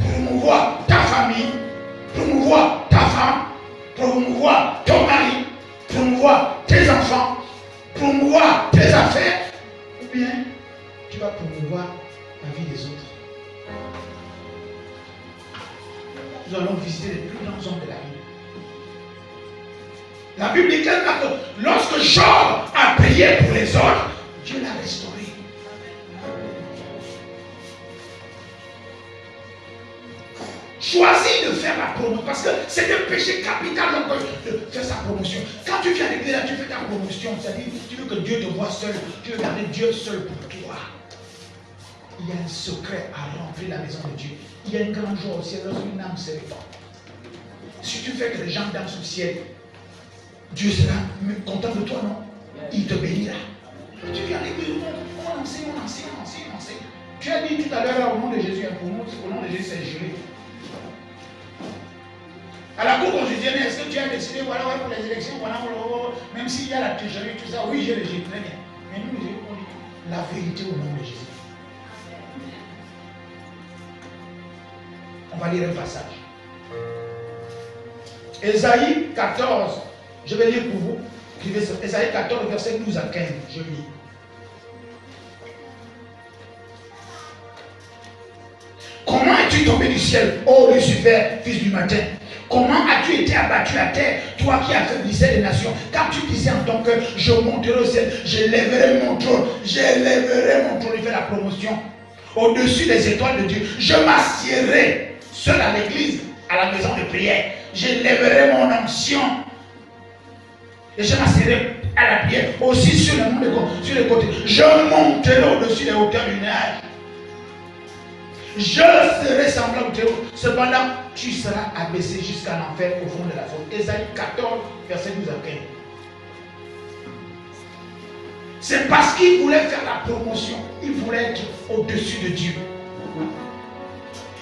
promouvoir ta famille, promouvoir ta femme, promouvoir ton mari, promouvoir tes enfants, promouvoir tes affaires, ou bien tu vas promouvoir la vie des autres. Nous allons visiter les plus grands hommes de la Bible. La Bible dit clairement que lorsque Job a prié pour les autres, Dieu l'a restauré. Choisis de faire la promotion parce que c'est un péché capital de faire sa promotion. Quand tu viens à l'église, tu fais ta promotion, c'est-à-dire tu veux que Dieu te voie seul, tu veux garder Dieu seul pour toi. Il y a un secret à remplir la maison de Dieu. Il y a un grand jour au ciel lorsqu'une âme se répand. Si tu fais que les gens dansent au ciel, Dieu sera content de toi, non? Il te bénira. Tu viens à l'église, on enseigne. Tu as dit tout à l'heure au nom de Jésus, pour nous, au nom de Jésus, c'est juré. À la cour constitutionnelle, est-ce que tu as décidé, voilà, pour les élections, voilà, même s'il y a la tricherie, tout ça, oui, j'ai le très bien. Mais nous, on dit la vérité au nom de Jésus. On va lire un passage. Ésaïe 14, je vais lire pour vous. Ésaïe 14, verset 12 à 15, je lis. Comment es-tu tombé du ciel, ô Lucifer, fils du matin? Comment as-tu été abattu à terre, toi qui affaiblissais les nations? Car tu disais en ton cœur, je monterai au ciel, j'élèverai mon trône, j'élèverai mon trône, il fait la promotion. Au-dessus des étoiles de Dieu, je m'assierai seul à l'église, à la maison de prière. J'élèverai mon onction. Et je m'assierai à la prière, aussi sur le monde, sur les côtés. Je monterai au-dessus des hauteurs du nuage. Je serai semblable au terreau. Cependant, tu seras abaissé jusqu'à l'enfer au fond de la fosse. Ésaïe 14, verset 12 à 15. C'est parce qu'il voulait faire la promotion. Il voulait être au-dessus de Dieu.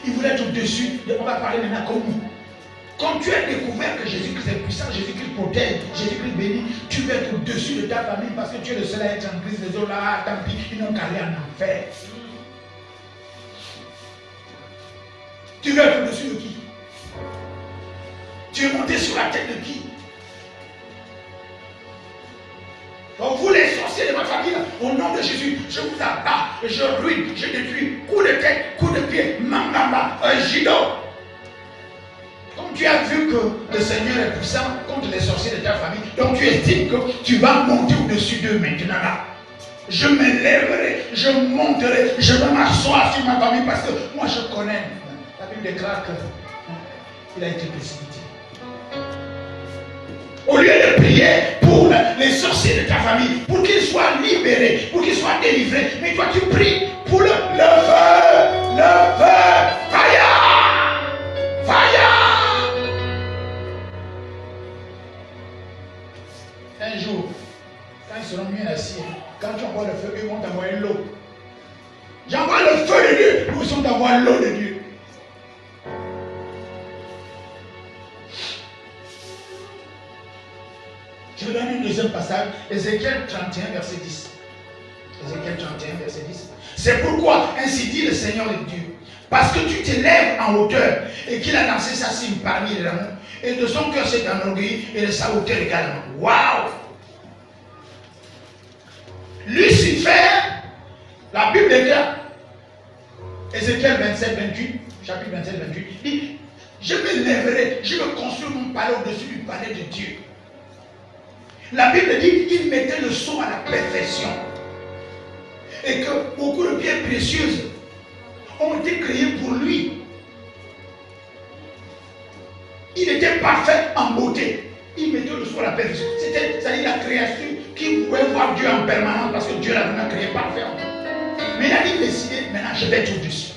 Il voulait être au-dessus. On va parler maintenant comme nous. Quand tu as découvert que Jésus-Christ est puissant, Jésus-Christ protège, Jésus-Christ bénit, tu vas être au-dessus de ta famille parce que tu es le seul à être en crise. Les autres là, tant pis, ils n'ont qu'à aller en enfer. Tu veux être au-dessus de qui? Tu es monté sur la tête de qui? Donc vous les sorciers de ma famille, au nom de Jésus, je vous abats, je ruine, je détruis, coup de tête, coup de pied, mangamba, un gido. Comme tu as vu que le Seigneur est puissant contre les sorciers de ta famille, donc tu estimes que tu vas monter au-dessus d'eux maintenant là. Je m'élèverai, je monterai, je vais m'asseoir sur ma famille parce que moi je connais. La Bible déclare qu'il a été précipité. Au lieu de prier pour les sorciers de ta famille, pour qu'ils soient libérés, pour qu'ils soient délivrés, mais toi tu pries pour le feu, fire, fire. Un jour, quand ils seront bien assis, quand tu envoies le feu, ils vont t'envoyer l'eau. J'envoie le feu de Dieu, nous sommes d'envoyer l'eau de Dieu. Je vous donne un deuxième passage, Ézéchiel 31, verset 10. Ézéchiel 31, verset 10. C'est pourquoi, ainsi dit le Seigneur de Dieu, parce que tu t'élèves en hauteur et qu'il a lancé sa cime parmi les rameaux, et de son cœur s'est enorgueilli et de sa hauteur également. Waouh! Lucifer, la Bible déclare, Ézéchiel 27, 28, chapitre 27, 28, dit, je me lèverai, je vais construire mon palais au-dessus du palais de Dieu. La Bible dit qu'il mettait le sceau à la perfection. Et que beaucoup de pierres précieuses ont été créées pour lui. Il était parfait en beauté. Il mettait le sceau à la perfection. C'était, c'est-à-dire la création qui pouvait voir Dieu en permanence parce que Dieu l'a vraiment créé parfait. Mais il a décidé, maintenant je vais être au-dessus.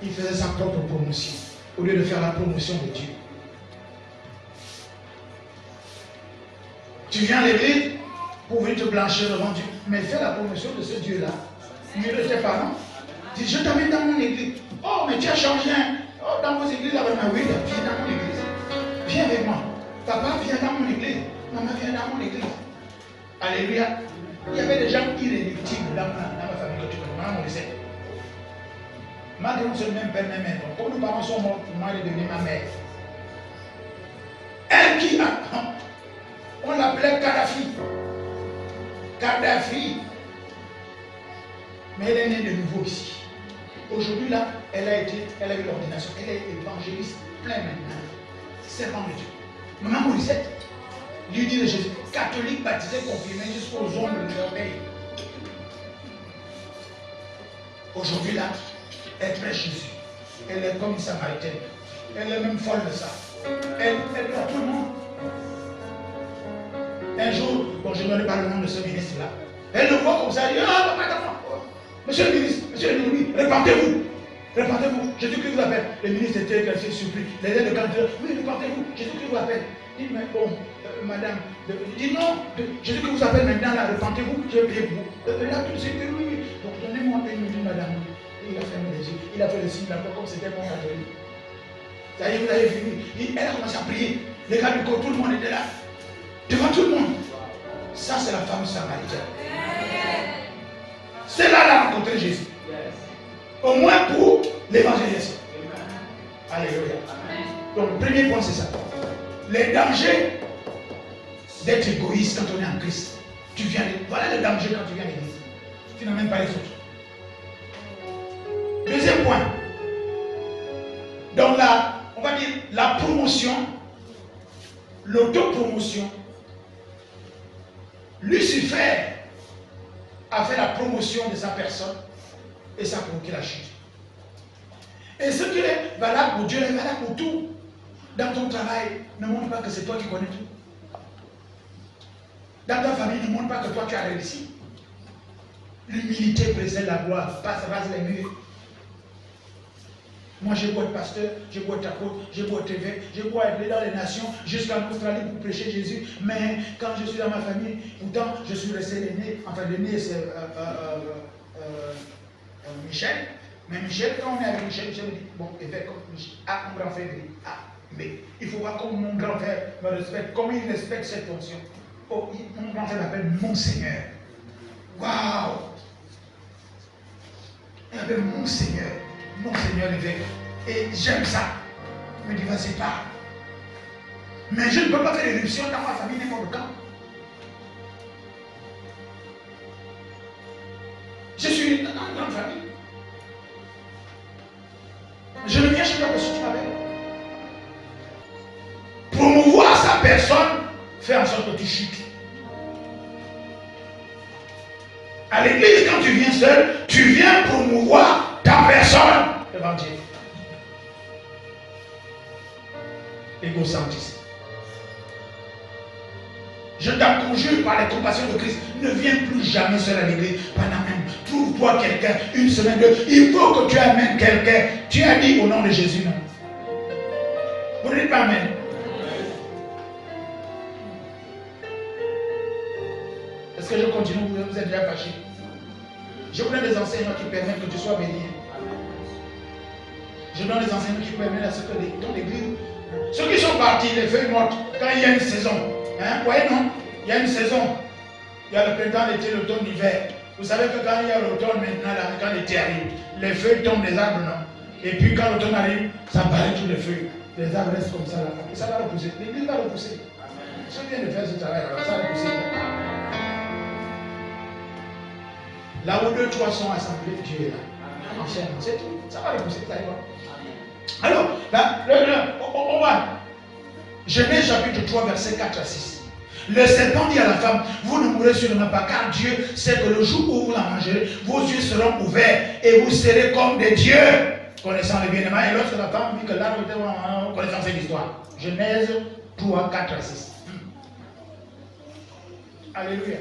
Il faisait sa propre promotion au lieu de faire la promotion de Dieu. Tu viens à l'église pour venir te blanchir devant Dieu. Mais fais la promotion de ce Dieu-là. Mieux de tes parents. Dis, je t'amène dans mon église. Oh, mais tu as changé. Oh, dans vos églises avec ma oui, viens dans mon église. Viens avec moi. Papa, viens dans mon église. Maman, viens dans mon église. Alléluia. Il y avait des gens irréductibles dans ma famille que tu connais. Maman, on le sait. Malgré nous sommes même père, même mère. Comme nos parents sont morts, moi, elle est devenue ma mère. Elle qui a... On l'appelait Kadhafi. Kadhafi. Mais elle est née de nouveau ici. Aujourd'hui, là, elle a eu l'ordination. Elle est évangéliste plein maintenant. Servant de Dieu. Maman Morissette lui dit de Jésus, catholique, baptisé, confirmé jusqu'aux ongles de l'orgueil. Aujourd'hui, là, elle prêche Jésus. Elle est comme une Samaritaine. Elle est même folle de ça. Elle doit tout le monde. Un jour, bon, je ne donne pas le nom de ce ministre-là. Elle le voit comme ça, elle dit, ah, papa, monsieur le ministre, oui, répentez-vous. Répentez-vous, Jésus-Christ vous appelle. Le ministre était surpris. Les aides de canteur, oui, répentez-vous, Jésus-Christ vous appelle. Il dit, mais bon, madame, il dit non, Jésus-Christ vous appelle maintenant, là, répentez-vous, j'ai prié pour vous. Là, tout de suite, oui. Donc, donnez-moi une minute, madame. Il a fermé les yeux, il a fait le signe là, comme c'était mon catholique. Ça y est, vous avez fini. Elle a commencé à prier. Les gars du corps, tout le monde était là. Devant tout le monde. Ça, c'est la femme samaritaine. C'est là qu'elle a rencontré Jésus. Au moins pour l'évangélisation. Alléluia. Donc Donc, le premier point, c'est ça. Les dangers d'être égoïste quand on est en Christ. Voilà le danger quand tu viens à l'église. Tu n'amènes pas les autres. Deuxième point. Dans on va dire, la promotion, l'autopromotion. Lucifer a fait la promotion de sa personne et ça a provoqué la chute. Et ce qui est valable pour Dieu est valable pour tout. Dans ton travail, ne montre pas que c'est toi qui connais tout. Dans ta famille, ne montre pas que toi tu as réussi. L'humilité précède la gloire, passe les murs. Moi, j'ai beau être pasteur, j'ai beau être apôtre, j'ai beau être évêque, j'ai beau être dans les nations, jusqu'en Australie pour prêcher Jésus. Mais quand je suis dans ma famille, pourtant, je suis resté l'aîné. Enfin, l'aîné, c'est Michel. Mais Michel, quand on est avec Michel, Michel me dit, bon, évêque comme Michel, ah, mon grand frère me dit, ah, mais il faut voir comment mon grand frère me respecte, comment il respecte cette fonction. Oh, mon grand frère m'appelle Monseigneur. Waouh! Il m'appelle Monseigneur évêque. Et j'aime ça. Il me dit, vas-y, pas. Mais je ne peux pas faire l'éruption dans ma famille, n'importe quand. Je suis dans une grande famille. Je ne viens chez toi que si tu m'appelles. Promouvoir sa personne fait en sorte que tu chutes. À l'église, quand tu viens seul, tu viens promouvoir ta personne devant Dieu. Égocentrisme. Je t'en conjure par les compassions de Christ, ne viens plus jamais seul à l'église. Pendant même, trouve-toi quelqu'un, une semaine, deux. Il faut que tu amènes quelqu'un. Tu as dit au nom de Jésus, non? Vous ne dites pas amen. Est-ce que je continue? Vous êtes déjà fâché? Je vous donne des enseignements qui permettent que tu sois béni. Je donne des enseignements qui permettent à ce que ton église, ceux qui sont partis, les feuilles mortes, quand il y a une saison, hein, vous voyez non? Il y a une saison. Il y a le printemps, l'été, l'automne, l'hiver. Vous savez que quand il y a l'automne maintenant, là, quand l'été arrive, les feuilles tombent des arbres, non? Et puis quand l'automne arrive, ça paraît toutes les feuilles. Les arbres restent comme ça là. Et ça va repousser. L'église va repousser. Je viens de faire ce travail, alors ça va repousser. Là où 2, 3 sont assemblés, Dieu est là. Enchaînement, c'est tout. Ça va repousser, ça y va. Alors, là, on va. Genèse chapitre 3, verset 4 à 6. Le serpent dit à la femme, vous ne mourrez sûrement pas, car Dieu sait que le jour où vous la mangerez, vos yeux seront ouverts et vous serez comme des dieux, connaissant le bien et le mal. Et lorsque la femme dit que l'arbre était connaissant cette histoire. Genèse 3, 4 à 6. Alléluia.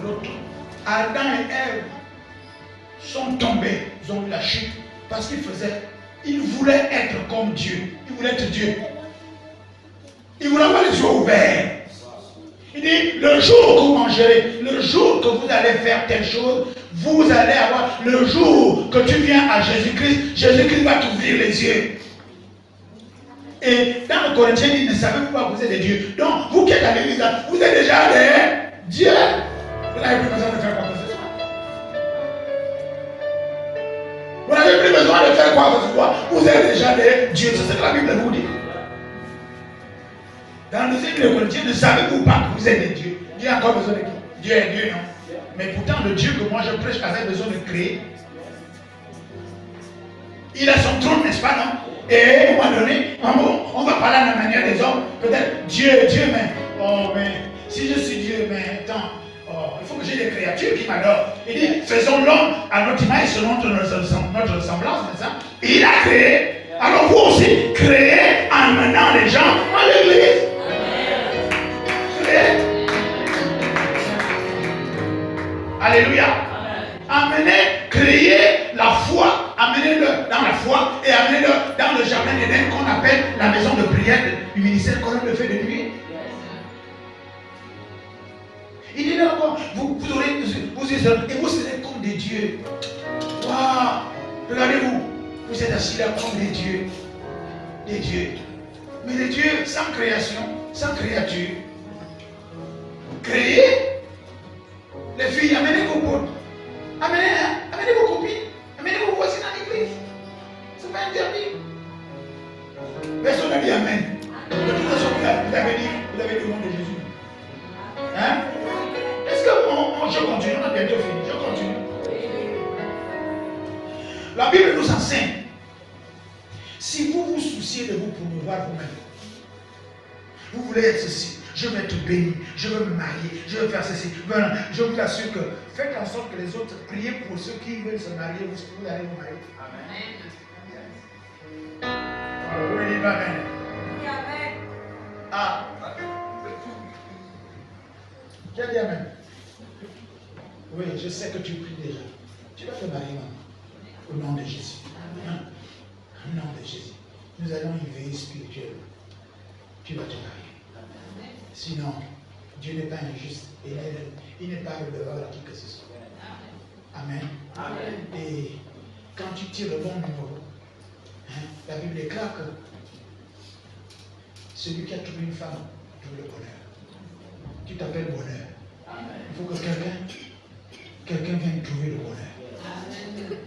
L'autre. Adam et Ève sont tombés, ils ont eu la chute, parce qu'ils voulaient être comme Dieu. Ils voulaient être Dieu. Ils voulaient avoir les yeux ouverts. Il dit, le jour que vous mangerez, le jour que vous allez faire telle chose, vous allez avoir, le jour que tu viens à Jésus-Christ, Jésus-Christ va t'ouvrir les yeux. Et dans le Corinthiens, il ne savait pas que vous êtes des dieux. Donc, vous qui êtes à l'église, vous êtes déjà des dieux. Vous n'avez plus besoin de faire quoi que ce soit. Vous n'avez plus besoin de faire quoi que ce soit. Vous êtes déjà des dieux. C'est ce que la Bible vous dit. Dans le deuxième de Corinthiens, ne savez-vous pas que vous êtes des dieux? Dieu a encore besoin de qui? Dieu est Dieu, non? Mais pourtant, le Dieu que moi je prêche avait besoin de créer. Il a son trône, n'est-ce pas, non? Et à un moment donné, on va parler à la manière des hommes. Peut-être Dieu, mais, oh, mais, si je suis Dieu, mais attends, oh, il faut que j'ai des créatures qui m'adorent. Il dit, faisons l'homme à notre image selon notre ressemblance, n'est-ce pas? Il a créé. Alors vous aussi, créez en menant les gens à l'église. Créez. Alléluia. Amenez, créez la foi, amenez-le dans la foi et amenez-le dans le jardin d'Éden qu'on appelle la maison de prière du ministère qu'on le fait de nuit. Il dit là encore, vous serez comme des dieux. Waouh! Regardez-vous, vous êtes assis là comme des dieux. Des dieux. Mais des dieux sans création, sans créature. Créez. Les filles, amenez vos potes. Amenez vos copines. Amenez vos voisins à l'église. C'est pas interdit. Personne a dit Amen. De toute façon, vous l'avez dit au nom de Jésus. Hein? Est-ce que je continue? On a bientôt fini. Je continue. La Bible nous enseigne. Si vous vous souciez de vous promouvoir vous-même, vous voulez être ceci, je vais être béni, je veux me marier, je veux faire ceci. Voilà, je vous assure que faites en sorte que les autres priez pour ceux qui veulent se marier, vous allez vous marier. Amen. Vous dites Amen. Ah. Qui a dit Amen? Oui, je sais que tu pries déjà. Tu vas te marier, maman. Au nom de Jésus. Amen. Au nom de Jésus. Nous allons y veiller spirituellement. Tu vas te marier. Sinon, Dieu n'est pas injuste. Et il n'est pas redevable à qui que ce soit. Amen. Amen. Et quand tu tires le bon numéro, hein, la Bible déclare que celui qui a trouvé une femme trouve le bonheur. Tu t'appelles bonheur. Amen. Il faut que quelqu'un vienne trouver le bonheur. Amen.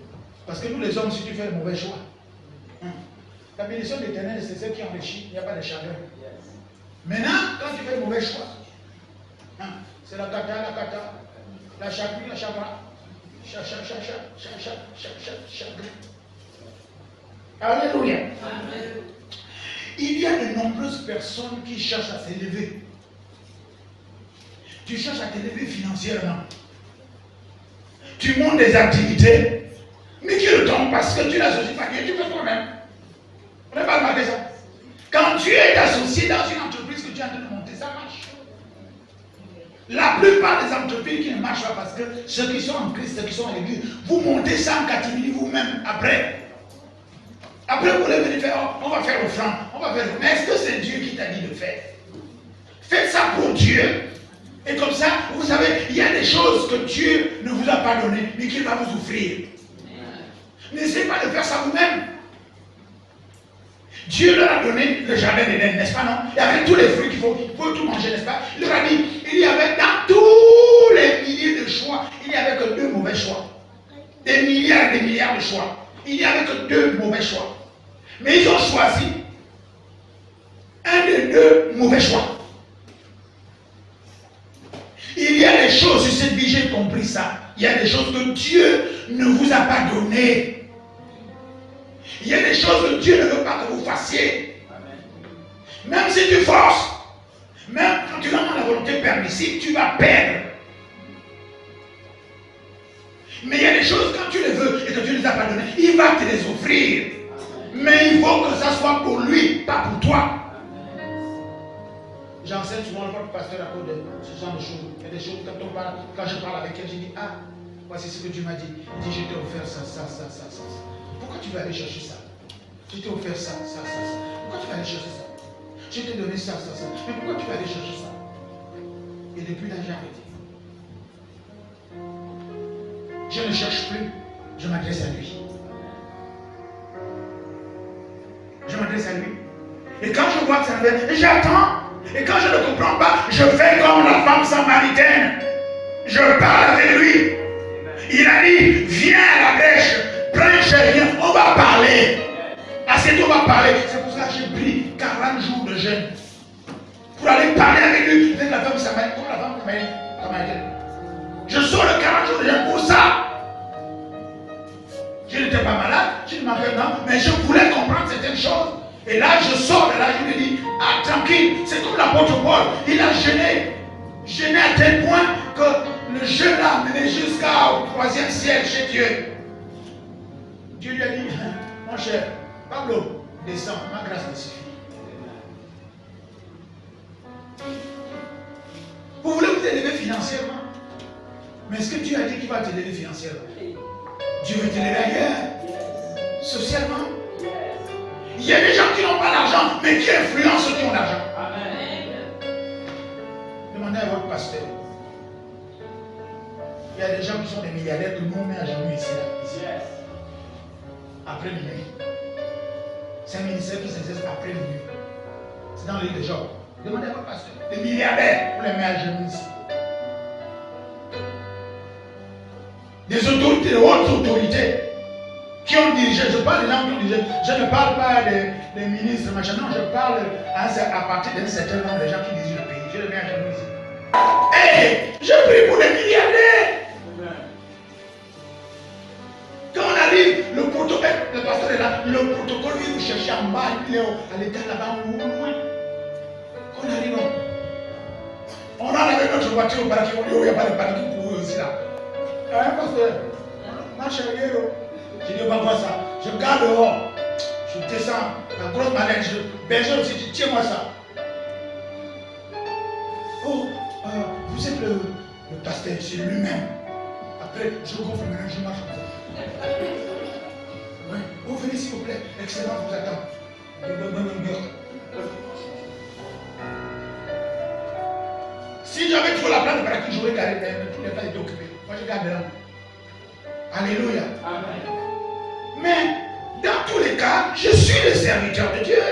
Parce que nous les hommes, si tu fais le mauvais choix, hein, la bénédiction de l'Éternel, c'est celle qui enrichit, il n'y a pas de chagrin. Yes. Maintenant, quand tu fais le mauvais choix, hein, c'est la chagrin, la chagrin. Alléluia. Amen. Il y a de nombreuses personnes qui cherchent à s'élever. Tu cherches à t'élever financièrement. Tu montes des activités, mais qui le tombent parce que tu n'associes pas Dieu, tu fais toi-même. On n'a pas remarqué ça. Quand tu es associé dans une entreprise que tu es en train de monter, ça marche. La plupart des entreprises qui ne marchent pas parce que ceux qui sont en Christ, ceux qui sont à l'église, vous montez ça en catimini vous-même après. Après, vous voulez venir faire, on va faire offrande, on va faire. Mais est-ce que c'est Dieu qui t'a dit de faire? Faites ça pour Dieu. Et comme ça, vous savez, il y a des choses que Dieu ne vous a pas données, mais qu'il va vous offrir. N'essayez pas de faire ça vous-même. Dieu leur a donné le jardin d'Éden, n'est-ce pas, non? Il y avait tous les fruits qu'il faut tout manger, n'est-ce pas? Il leur a dit, il y avait dans tous les milliers de choix, il n'y avait que 2 mauvais choix. Des milliards et des milliards de choix. Il n'y avait que 2 mauvais choix. Mais ils ont choisi un des 2 mauvais choix. Il y a des choses sur cette vie, j'ai compris ça. Il y a des choses que Dieu ne vous a pas données. Il y a des choses que Dieu ne veut pas que vous fassiez. Même si tu forces, même quand tu demandes la volonté permissive, tu vas perdre. Mais il y a des choses, quand tu les veux et que Dieu ne les a pas données, il va te les offrir. Mais il faut que ça soit pour lui, pas pour toi. J'enseigne souvent le pasteur à cause de ce genre de choses. Il y a des choses, quand je parle avec elle, je dis, ah, voici ce que Dieu m'a dit. Il dit, je t'ai offert ça. Pourquoi tu vas aller chercher ça? Je t'ai offert ça. Pourquoi tu vas aller chercher ça? Je t'ai donné ça. Mais pourquoi tu vas aller chercher ça? Et depuis là, j'ai arrêté. Je ne cherche plus. Je m'adresse à lui. Je m'adresse à lui. Et quand je vois que ça vient, j'attends. Et quand je ne comprends pas, je fais comme la femme samaritaine. Je parle avec lui. Il a dit, viens à la brèche, prends un chérien, on va parler. Assieds-toi, on va parler. C'est pour ça que j'ai pris 40 jours de jeûne. Pour aller parler avec lui, avec la femme samaritaine, comme la femme samaritaine. Je sors le 40 jours de jeûne pour ça. Je n'étais pas malade, je ne m'avais pas, mais je voulais comprendre certaines choses. Et là, je sors de là, je me dis, ah, tranquille, c'est comme l'apôtre Paul, il a jeûné à tel point que le jeûne l'a mené jusqu'au 3e ciel chez Dieu. Dieu lui a dit, mon cher, Pablo, descends, ma grâce te suffit. Vous voulez vous élever financièrement? Mais est-ce que Dieu a dit qu'il va t'élever financièrement? Dieu veut t'élever ailleurs, socialement. Il y a des gens qui n'ont pas d'argent, mais qui influencent ceux qui ont l'argent. Demandez à votre pasteur. Il y a des gens qui sont des milliardaires que nous on met à genoux ici. Après minuit. C'est un ministère qui s'exerce après minuit. C'est dans l'île de Job. Demandez à votre pasteur. Des milliardaires, on les met à genoux ici. Des autorités, des hautes autorités, qui ont dirigé, je parle des gens qui ont dirigé, je ne parle pas des ministres, machin, non, je parle à partir d'un certain nombre de gens qui dirigent le pays. Je le mets à genoux ici. Hey, je prie pour les milliardaires. Quand on arrive, le protocole, le pasteur est là, le protocole vient nous chercher en bas, il est à l'état là-bas, ou loin. Quand on arrive, on rentre avec notre voiture au parking, on dit, oh, il n'y a pas de parking pour eux aussi là. Hein, pasteur, marche arrière. Je dis, pas moi ça. Je garde dehors. Je descends, la grosse mallette, berger aussi, je dis, tiens-moi ça. Oh, vous êtes le pasteur, c'est lui-même. Après, je gonfle maintenant, je marche comme ça. Oui. Oh, venez s'il vous plaît. Excellence vous attend. Si j'avais trop la place de parking, j'aurais gardé, mais tous les places étaient occupées. Moi, je garde là. Alléluia. Amen. Mais dans tous les cas, je suis le serviteur de Dieu.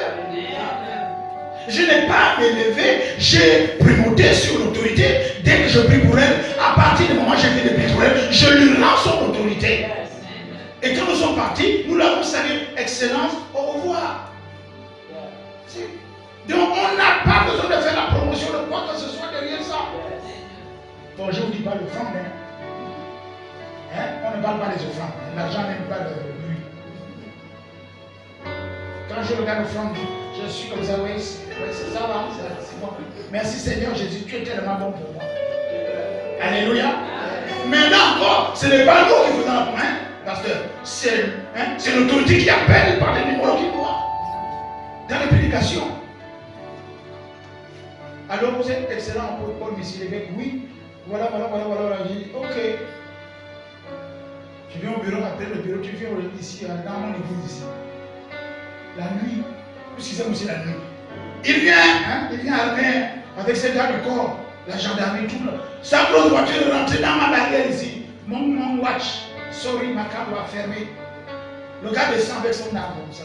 Je n'ai pas à m'élever, j'ai primauté sur l'autorité. Dès que je prie pour elle, à partir du moment où j'ai fait de prier pour elle, je lui rends son autorité. Et quand nous sommes partis, nous l'avons salué. Excellence, au revoir. Donc on n'a pas besoin de faire la promotion de quoi que ce soit derrière ça. Bon, je ne vous dis pas l'offrande. Hein? On ne parle pas des offrandes. L'argent n'aime pas de lui. Quand je regarde l'offrande, je suis comme ça, oui, ça va, c'est bon. Merci Seigneur Jésus, tu es tellement bon pour moi. Alléluia. Mais là encore, ce n'est pas nous qui faisons la promesse, pasteur. C'est l'autorité qui appelle par les numéros qui voient. Dans les prédications. Alors vous êtes excellent pour Paul Messie l'évêque, oui. Voilà. J'ai dit, ok. Tu viens au bureau, après le bureau, tu viens ici, dans mon église ici. La nuit, puisqu'ils aiment aussi la nuit. Il vient armé avec ses gars du corps, la gendarmerie, tout là. Sa grosse voiture est rentrée dans ma barrière ici. Mon watch, sorry, ma carte doit fermer. Le gars descend avec son arme comme ça.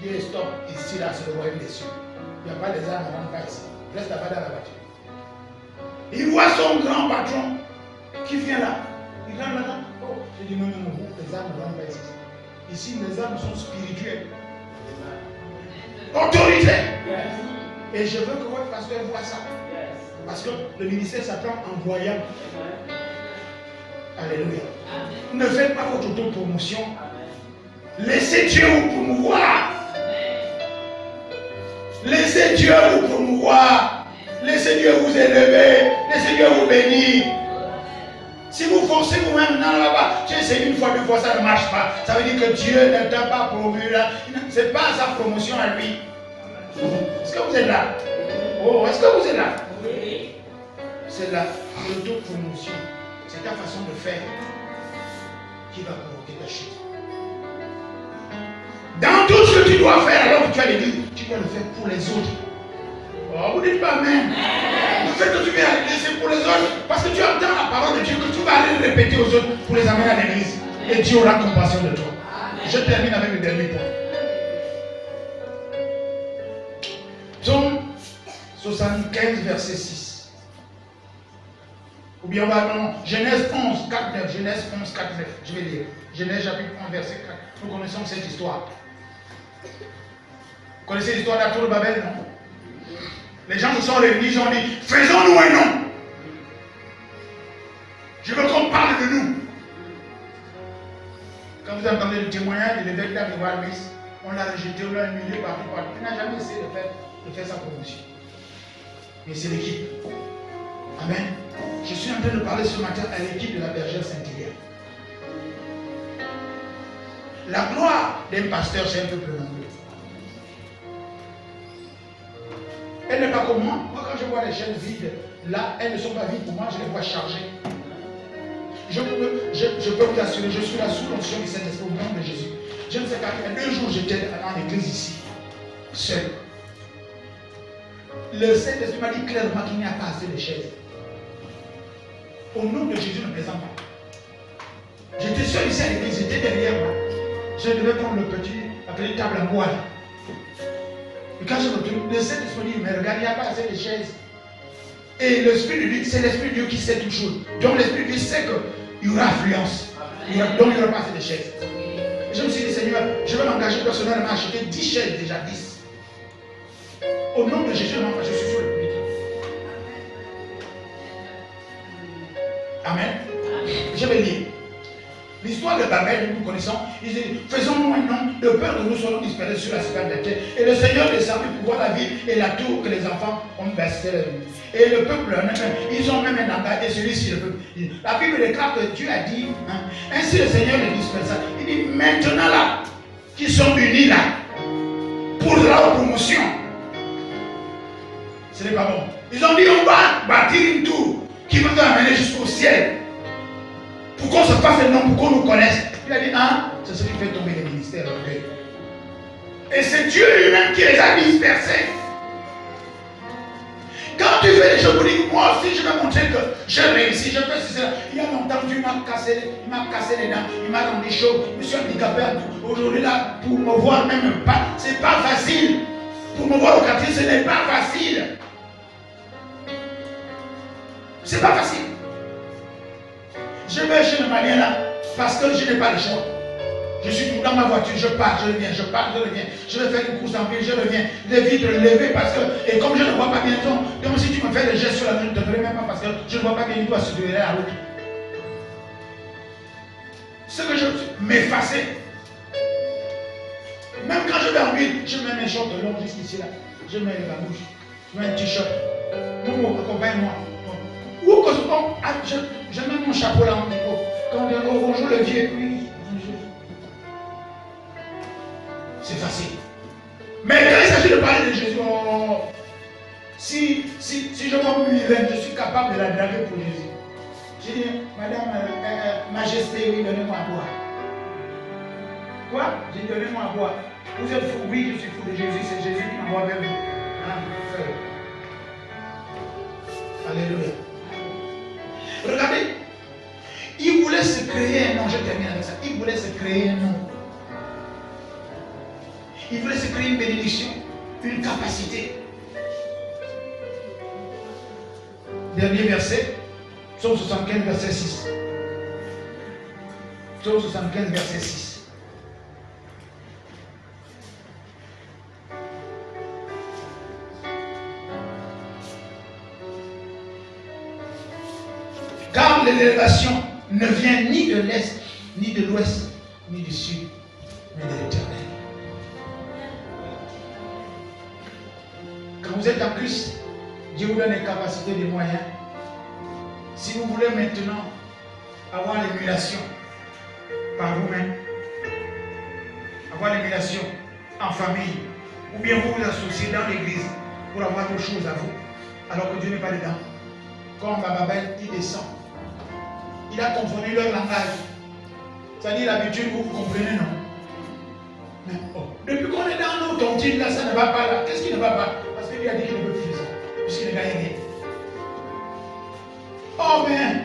Je dis, stop, ici là, c'est le royaume des cieux. Il n'y a pas des armes, on rentre pas ici. Reste là-bas dans la voiture. Il voit son grand patron qui vient là. Il rentre là-dedans. Oh, je dis, non, les armes ne rentrent pas ici. Ici, les armes sont spirituelles. Autorité. Et je veux que votre pasteur voit ça. Parce que le ministère s'apprend en voyant. Alléluia. Ne faites pas votre autopromotion. Laissez Dieu vous promouvoir. Laissez Dieu vous promouvoir. Laissez Dieu vous élever. Laissez Dieu vous bénir. Si vous forcez vous-même, non, tu essaies une fois, deux fois, ça ne marche pas. Ça veut dire que Dieu ne t'a pas promu là. Ce n'est pas sa promotion à lui. Est-ce que vous êtes là? Oh, est-ce que vous êtes là? Oui. C'est la l'autopromotion. C'est ta façon de faire qui va provoquer ta chute. Dans tout ce que tu dois faire alors que tu as l'église, tu dois le faire pour les autres. Oh, vous dites pas amen. Le fait que tu viens à l'église, c'est pour les autres. Parce que tu entends la parole de Dieu, que tu vas aller le répéter aux autres pour les amener à l'église. Et Dieu aura compassion de toi. Je termine avec le dernier point. Psaume 75, verset 6. Ou bien on va non, Genèse 11, 4, 9. Genèse 11, 4, 9. Je vais lire. Genèse chapitre 11, verset 4. Nous connaissons cette histoire. Vous connaissez l'histoire de la tour de Babel, non? Les gens se sont réunis, ils ont dit, faisons-nous un nom. Je veux qu'on parle de nous. Quand vous entendez le témoignage de l'évêque d'Avivar Luis, on l'a rejeté, on l'a humilié partout. Il n'a jamais essayé de faire sa promotion. Mais c'est l'équipe. Amen. Je suis en train de parler ce matin à l'équipe de la bergère Saint-Hilaire. La gloire d'un pasteur, c'est un peu plus nombreux. Elle n'est pas comme moi. Moi, quand je vois les chaînes vides, là, elles ne sont pas vides pour moi, je les vois chargées. Je peux vous assurer, je suis là sous l'onction du Saint-Esprit au nom de Jésus. Je ne sais pas, il y a 2 jours, j'étais en église ici, seul. Le Saint-Esprit m'a dit clairement qu'il n'y a pas assez de chaises. Au nom de Jésus, ne plaisante pas. J'étais seul ici à l'église, j'étais derrière moi. Je devais prendre la petite table en bois. Et quand je me tourne, le Saint-Esprit dit, mais regarde, il n'y a pas assez de chaises. Et l'Esprit de Dieu, c'est l'Esprit de Dieu qui sait toutes choses. Donc l'Esprit de Dieu sait qu'il y aura affluence. Donc il n'y aura pas assez de chaises. Je me suis dit, Seigneur, je vais m'engager personnellement à acheter 10 chaises, déjà 10. Au nom de Jésus, je suis sur le public. Amen. Je vais lire. L'histoire de Babel, nous connaissons, il dit, faisons-nous un nom de peur que nous soyons dispersés sur la surface de la terre. Et le Seigneur descendit pour voir la ville et la tour que les enfants ont versé. Et le peuple, ils ont même un langage, et celui-ci, le peuple. La Bible déclare que Dieu a dit, ainsi le Seigneur les dispersa. Il dit, maintenant là, qu'ils sont unis là, pour leur promotion. Ce n'est pas bon. Ils ont dit, on va bâtir une tour qui va nous amener jusqu'au ciel. Pour qu'on se fasse un nom, pour qu'on nous connaisse. Il a dit, c'est ce qui fait tomber les ministères. Et c'est Dieu lui-même qui les a dispersés. Quand tu fais des choses, pour dire, moi aussi je vais montrer que j'ai réussi, je fais ceci. Il y a longtemps, Dieu m'a cassé les dents, il m'a rendu chaud, je me suis handicapé. Aujourd'hui là, pour me voir même pas, c'est pas facile. Pour me voir au quartier, ce n'est pas facile. C'est pas facile. Je vais chez le Malien là, parce que je n'ai pas le choix. Je suis tout dans ma voiture, je pars, je reviens, je pars, je reviens. Je vais faire une course en ville, je reviens. Les vitres levées parce que, et comme je ne vois pas bien, donc si tu me fais des gestes sur la route, je ne te ferai même pas parce que je ne vois pas bien du tout à se donner la route. Ce que je m'effacer. Même quand je vais en ville, je mets mes shorts longs jusqu'ici là. Je mets la bouche, je mets un t-shirt. Momo, accompagne-moi. Ou que je mets mon chapeau là, quand on bonjour le vieux, oui, bonjour. C'est facile. Mais quand il s'agit de parler de Jésus, si je vois Mylène, je suis capable de la draguer pour Jésus. Je dis, Madame Majesté, oui, donnez-moi à boire. Quoi? J'ai dit, donnez-moi à boire. Vous êtes fou? Oui, je suis fou de Jésus, c'est Jésus qui m'envoie vers vous. Alléluia. Regardez, il voulait se créer un nom, je termine avec ça. Il voulait se créer un nom. Il voulait se créer une bénédiction, une capacité. Dernier verset, Psaume 75, verset 6. Psaume 75, verset 6. Car l'élévation ne vient ni de l'Est, ni de l'Ouest, ni du Sud, mais de l'Éternel. Quand vous êtes en Christ, Dieu vous donne des capacités, des moyens. Si vous voulez maintenant avoir l'émulation par vous-même, avoir l'émulation en famille, ou bien vous vous associez dans l'église pour avoir autre chose à vous, alors que Dieu n'est pas dedans. Comme Babel, il descend. Il a confondu leur langage. C'est-à-dire l'habitude, vous comprenez, non? Mais, depuis qu'on est dans nos tontines, là, ça ne va pas là. Qu'est-ce qui ne va pas? Parce qu'il a dit qu'il ne veut plus faire ça. Puisqu'il ne gagne rien. Oh, mais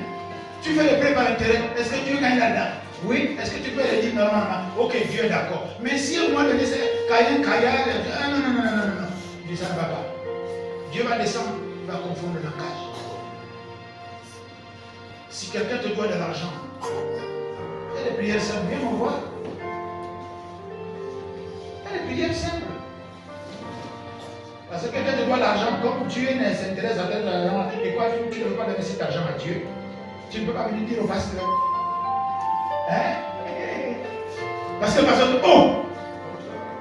tu fais les prêts par intérêt. Est-ce que Dieu gagne là-dedans? Oui. Est-ce que tu peux le dire normalement? Ok, Dieu est d'accord. Mais si au moins de laisser Kaya, non. Dieu, ça ne va pas. Dieu va descendre, il va confondre le langage. Si quelqu'un te doit de l'argent, fais des prières simples, viens me voir. Fais des prières simples. Parce que quelqu'un te doit de l'argent, comme Dieu ne s'intéresse à ton argent, et quoi, tu ne veux pas donner cet argent à Dieu, tu ne peux pas venir dire au pasteur. Hein? Parce que le pasteur dit, donc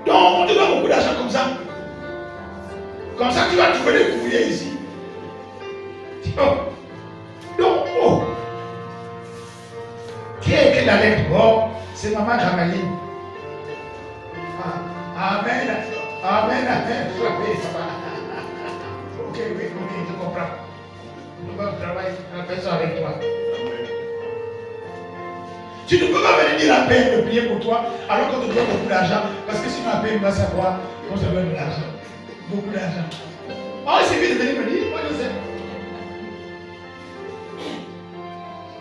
on te doit beaucoup d'argent comme ça. Comme ça, tu vas trouver des courriers ici. Qui a écrit la lettre? C'est maman Jamaline. Amen. Ok, je comprends. On va travailler à faire ça avec toi. Tu ne peux pas venir dire à peine de prier pour toi alors qu'on te donne beaucoup d'argent. Parce que sinon, la peine va savoir qu'on se donne de l'argent. Beaucoup d'argent. Il suffit de venir me dire, moi je sais.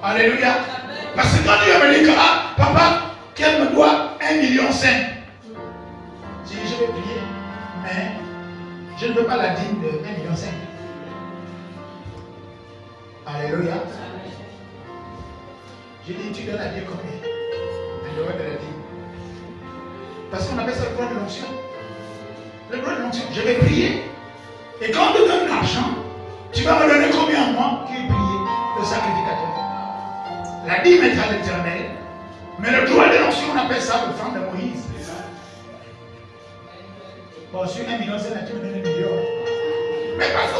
Alléluia. Parce que quand Dieu me dit que, papa, qu'elle me doit 1,5 million. J'ai dit, je vais prier, mais je ne veux pas la dîme de 1,5 million. Alléluia. J'ai dit, tu donnes à Dieu combien? En dehors de la dîme. Parce qu'on appelle ça le droit de l'onction. Le droit de l'onction. Je vais prier. Et quand on te donne l'argent, tu vas me donner combien moi qui est prié, le sacrificateur. La dîme est à l'Éternel. Mais le droit de l'onction, on appelle ça le franc de Moïse. Bon, sur 1 million, c'est là tu me donnes 1 million. Mais parce que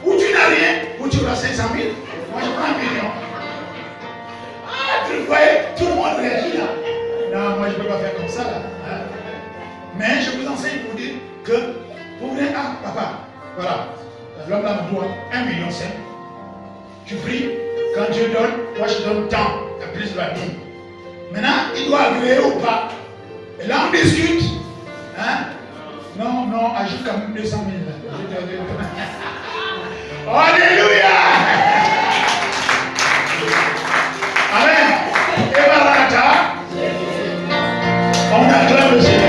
où tu n'as rien, où tu as 500 000, moi je prends 1 million. Ah, tu le voyais, tout le monde réagit là. Non, moi je ne peux pas faire comme ça là. Mais je vous enseigne pour dire que vous venez, ah papa, voilà, l'homme là me doit 1 million 5. Tu pries, quand Dieu donne, moi je donne tant, la plus de la dîme. Maintenant, il doit agréer ou pas. Et là on discute. Hein? Non, non, ajoute quand même 200 000 là. Alléluia! Amen. Et Maranatha, on acclame le Seigneur.